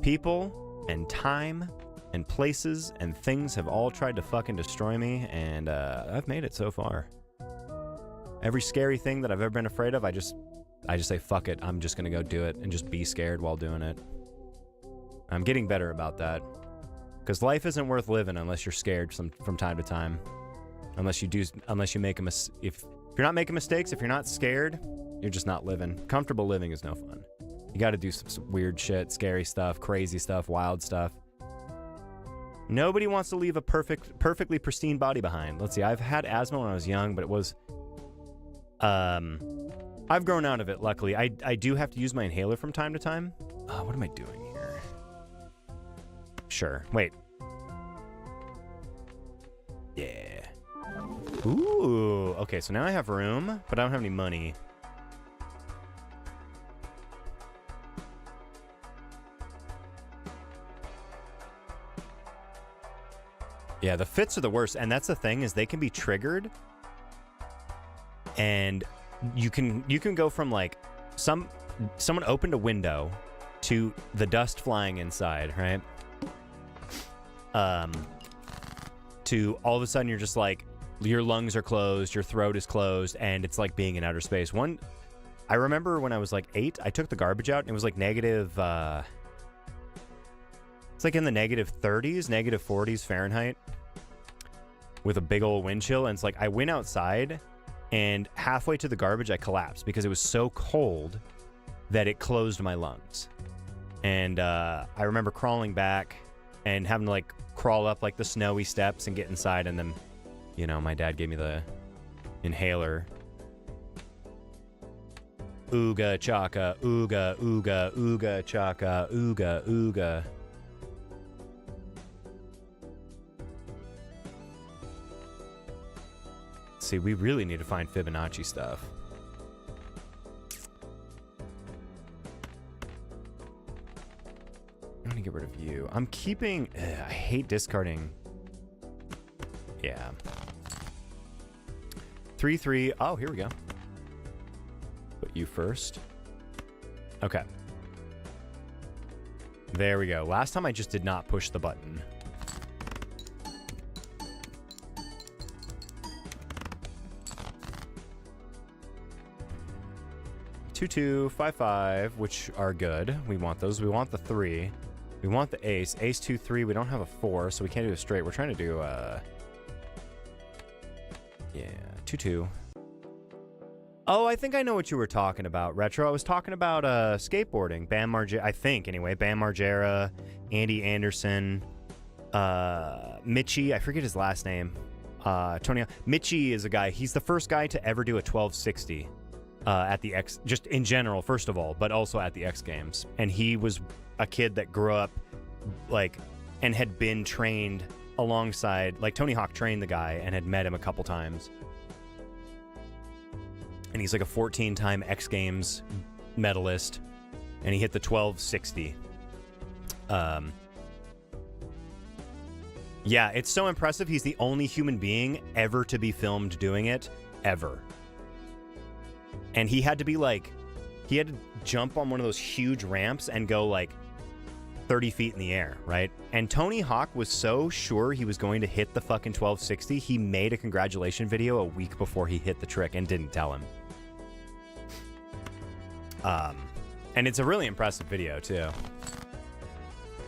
People and time and places and things have all tried to fucking destroy me, and I've made it so far. Every scary thing that I've ever been afraid of, I just say fuck it. I'm just gonna go do it and just be scared while doing it. I'm getting better about that, because life isn't worth living unless you're scared from time to time. Unless you make if you're not making mistakes, if you're not scared, you're just not living. Comfortable living is no fun. You got to do some weird shit, scary stuff, crazy stuff, wild stuff. Nobody wants to leave a perfectly pristine body behind. Let's see, I've had asthma when I was young, but it was... I've grown out of it, luckily. I do have to use my inhaler from time to time. What am I doing here? Sure. Wait. Yeah. Ooh. Okay, so now I have room, but I don't have any money. Yeah, the fits are the worst, and that's the thing, is they can be triggered, and you can go from like someone opened a window to the dust flying inside, right? To all of a sudden you're just like, your lungs are closed, your throat is closed, and it's like being in outer space. I remember when I was like 8, I took the garbage out, and it was like negative, it's like in the negative 30s, negative 40s Fahrenheit with a big old wind chill. And it's like, I went outside, and halfway to the garbage, I collapsed because it was so cold that it closed my lungs. And I remember crawling back and having to like crawl up like the snowy steps and get inside. And then, you know, my dad gave me the inhaler. Ooga chaka, ooga, ooga, ooga chaka, ooga, ooga. See, we really need to find Fibonacci stuff. I'm gonna get rid of you. I'm keeping... I hate discarding. Yeah. 3-3. Oh, here we go. Put you first. Okay. There we go. Last time I just did not push the button. Two, 2, 5, 5, which are good. We want those. We want the 3. We want the ace. Ace 2, 3. We don't have a 4, so we can't do a straight. We're trying to do yeah, 2, 2. Oh, I think I know what you were talking about, Retro. I was talking about skateboarding. Bam Margera, I think, anyway. Bam Margera, Andy Anderson, Mitchie, I forget his last name. Tony Mitchie is a guy. He's the first guy to ever do a 1260 at the X, just in general, first of all, but also at the X Games. And he was a kid that grew up like and had been trained alongside, like Tony Hawk trained the guy and had met him a couple times. And he's like a 14-time X Games medalist, and he hit the 1260. Yeah, it's so impressive. He's the only human being ever to be filmed doing it, ever. And he had to be like, he had to jump on one of those huge ramps and go like 30 feet in the air, right? And Tony Hawk was so sure he was going to hit the fucking 1260, he made a congratulation video a week before he hit the trick and didn't tell him. And it's a really impressive video too.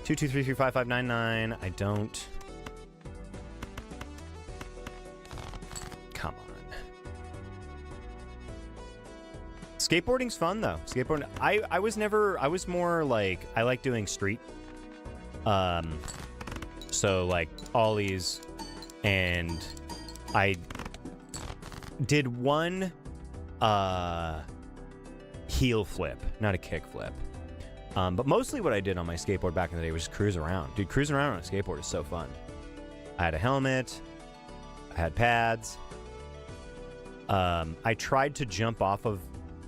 223355599. I don't. Come on. Skateboarding's fun though. Skateboarding. I was more like, I like doing street. So like ollies, and I did one heel flip, not a kick flip. But mostly what I did on my skateboard back in the day was just cruise around. Dude, cruising around on a skateboard is so fun. I had a helmet. I had pads. I tried to jump off of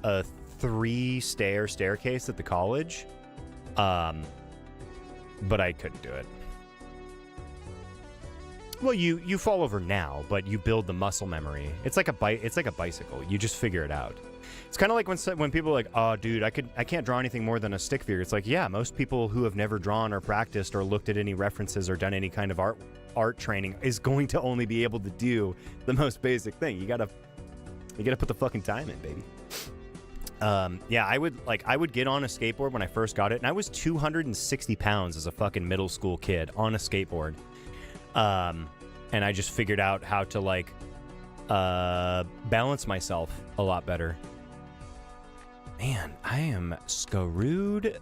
a 3-stair staircase at the college. But I couldn't do it. Well, you fall over now, but you build the muscle memory. It's like a bicycle. You just figure it out. It's kind of like when people are like, "Oh, dude, I can't draw anything more than a stick figure." It's like, yeah, most people who have never drawn or practiced or looked at any references or done any kind of art training is going to only be able to do the most basic thing. You gotta put the fucking time in, baby. Yeah, I would get on a skateboard when I first got it, and I was 260 pounds as a fucking middle school kid on a skateboard. And I just figured out how to like balance myself a lot better. Man, I am screwed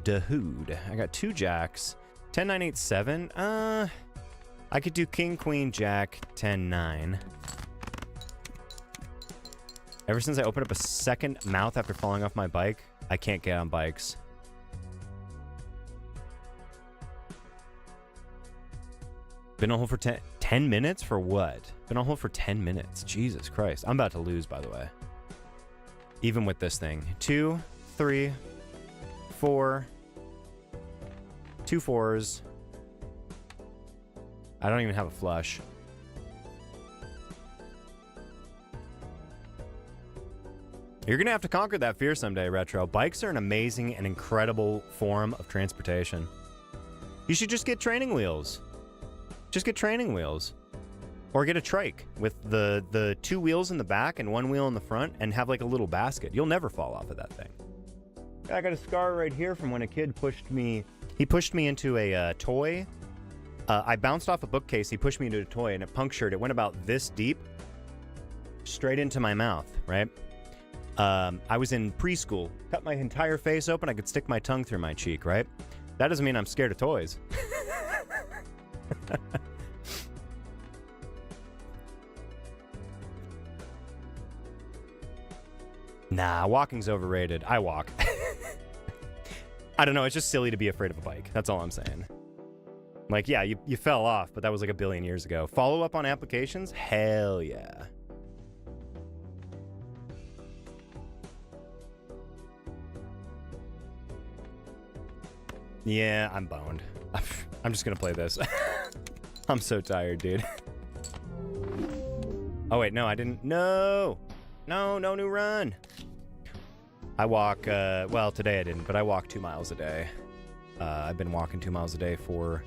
de hood. I got 2 jacks. 10, 9, 8, 7. I could do king, queen, jack, 10, 9. Ever since I opened up a second mouth after falling off my bike, I can't get on bikes. Been on hold for 10 minutes? For what? Been on hold for 10 minutes. Jesus Christ. I'm about to lose, by the way. Even with this thing. 2, 3, 4. 2 4s. I don't even have a flush. You're going to have to conquer that fear someday, Retro. Bikes are an amazing and incredible form of transportation. You should just get training wheels. Just get training wheels. Or get a trike with the 2 wheels in the back and 1 wheel in the front, and have like a little basket. You'll never fall off of that thing. I got a scar right here from when a kid pushed me. He pushed me into a toy. I bounced off a bookcase. He pushed me into a toy and it punctured. It went about this deep. Straight into my mouth, right? I was in preschool. Cut my entire face open. I could stick my tongue through my cheek, right? That doesn't mean I'm scared of toys. Nah, walking's overrated. I walk. I don't know. It's just silly to be afraid of a bike. That's all I'm saying. Like, yeah, you fell off, but that was like a billion years ago. Follow up on applications? Hell yeah. Yeah, I'm boned. I'm just gonna play this. I'm so tired, dude. Oh, wait, no, I didn't. No, no new run. I walk, well, today I didn't, but I walk 2 miles a day. I've been walking 2 miles a day for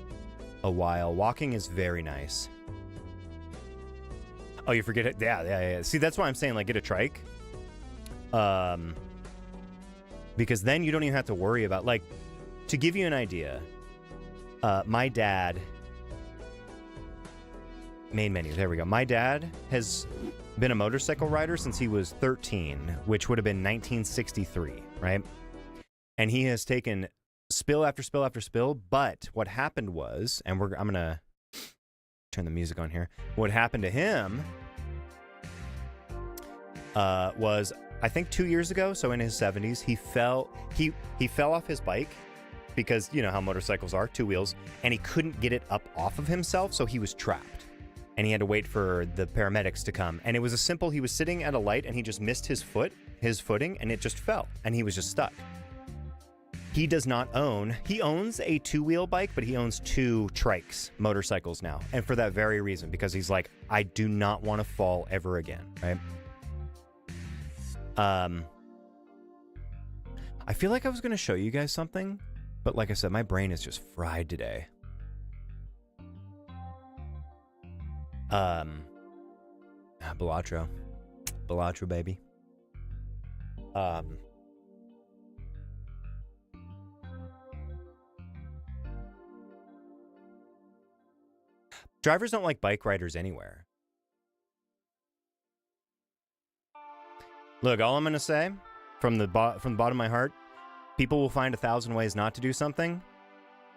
a while. Walking is very nice. Oh, you forget it? Yeah. See, that's why I'm saying, like, get a trike. Because then you don't even have to worry about, like, to give you an idea, my dad... Main menu, there we go. My dad has been a motorcycle rider since he was 13, which would have been 1963, right? And he has taken spill after spill after spill, but what happened was, and I'm gonna turn the music on here. What happened to him was, I think 2 years ago, so in his 70s, he fell off his bike because you know how motorcycles are, 2 wheels, and he couldn't get it up off of himself, so he was trapped. And he had to wait for the paramedics to come. And it was he was sitting at a light and he just missed his footing, and it just fell, and he was just stuck. He does not own, he owns a 2-wheel bike, but he owns 2 trikes, motorcycles now. And for that very reason, because he's like, I do not want to fall ever again, right? I feel like I was going to show you guys something, but like I said, my brain is just fried today. Balatro, baby. Drivers don't like bike riders anywhere. Look, all I'm going to say from the bottom of my heart, people will find 1,000 ways not to do something,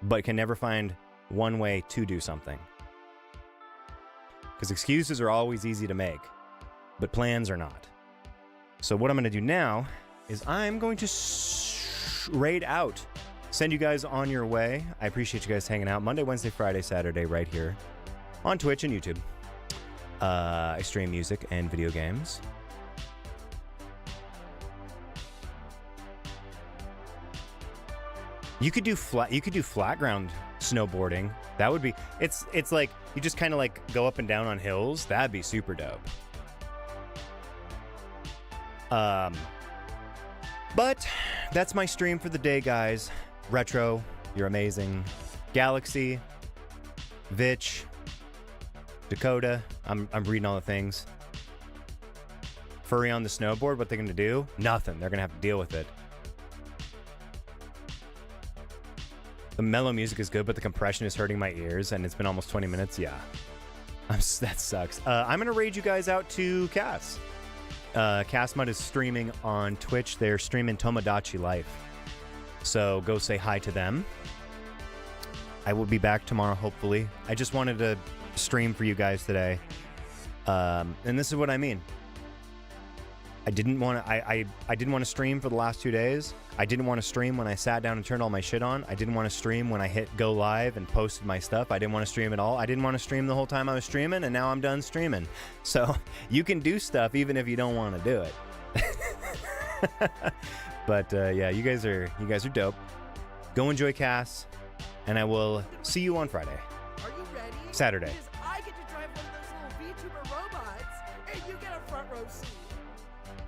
but can never find one way to do something. Because excuses are always easy to make, but plans are not. So what I'm going to do now is I'm going to raid out, send you guys on your way. I appreciate you guys hanging out Monday, Wednesday, Friday, Saturday right here on Twitch and YouTube. I stream music and video games. You could do flat ground snowboarding. That would be, it's like you just kind of like go up and down on hills. That'd be super dope. But that's my stream for the day, guys. Retro, you're amazing. Galaxy, Vitch, Dakota, I'm reading all the things. Furry on the snowboard, what they're gonna do? Nothing. They're gonna have to deal with it. The mellow music is good, but the compression is hurting my ears, and it's been almost 20 minutes. Yeah, that sucks. I'm gonna raid you guys out to Cass. Cassmud is streaming on Twitch. They're streaming Tomodachi Life, so go say hi to them. I will be back tomorrow, hopefully. I just wanted to stream for you guys today, and this is what I mean. I didn't want to stream for the last 2 days. I didn't want to stream when I sat down and turned all my shit on. I didn't want to stream when I hit go live and posted my stuff. I didn't want to stream at all. I didn't want to stream the whole time I was streaming, and now I'm done streaming. So you can do stuff even if you don't want to do it. But yeah, you guys are dope. Go enjoy Cass, and I will see you on Friday. Are you ready? Saturday.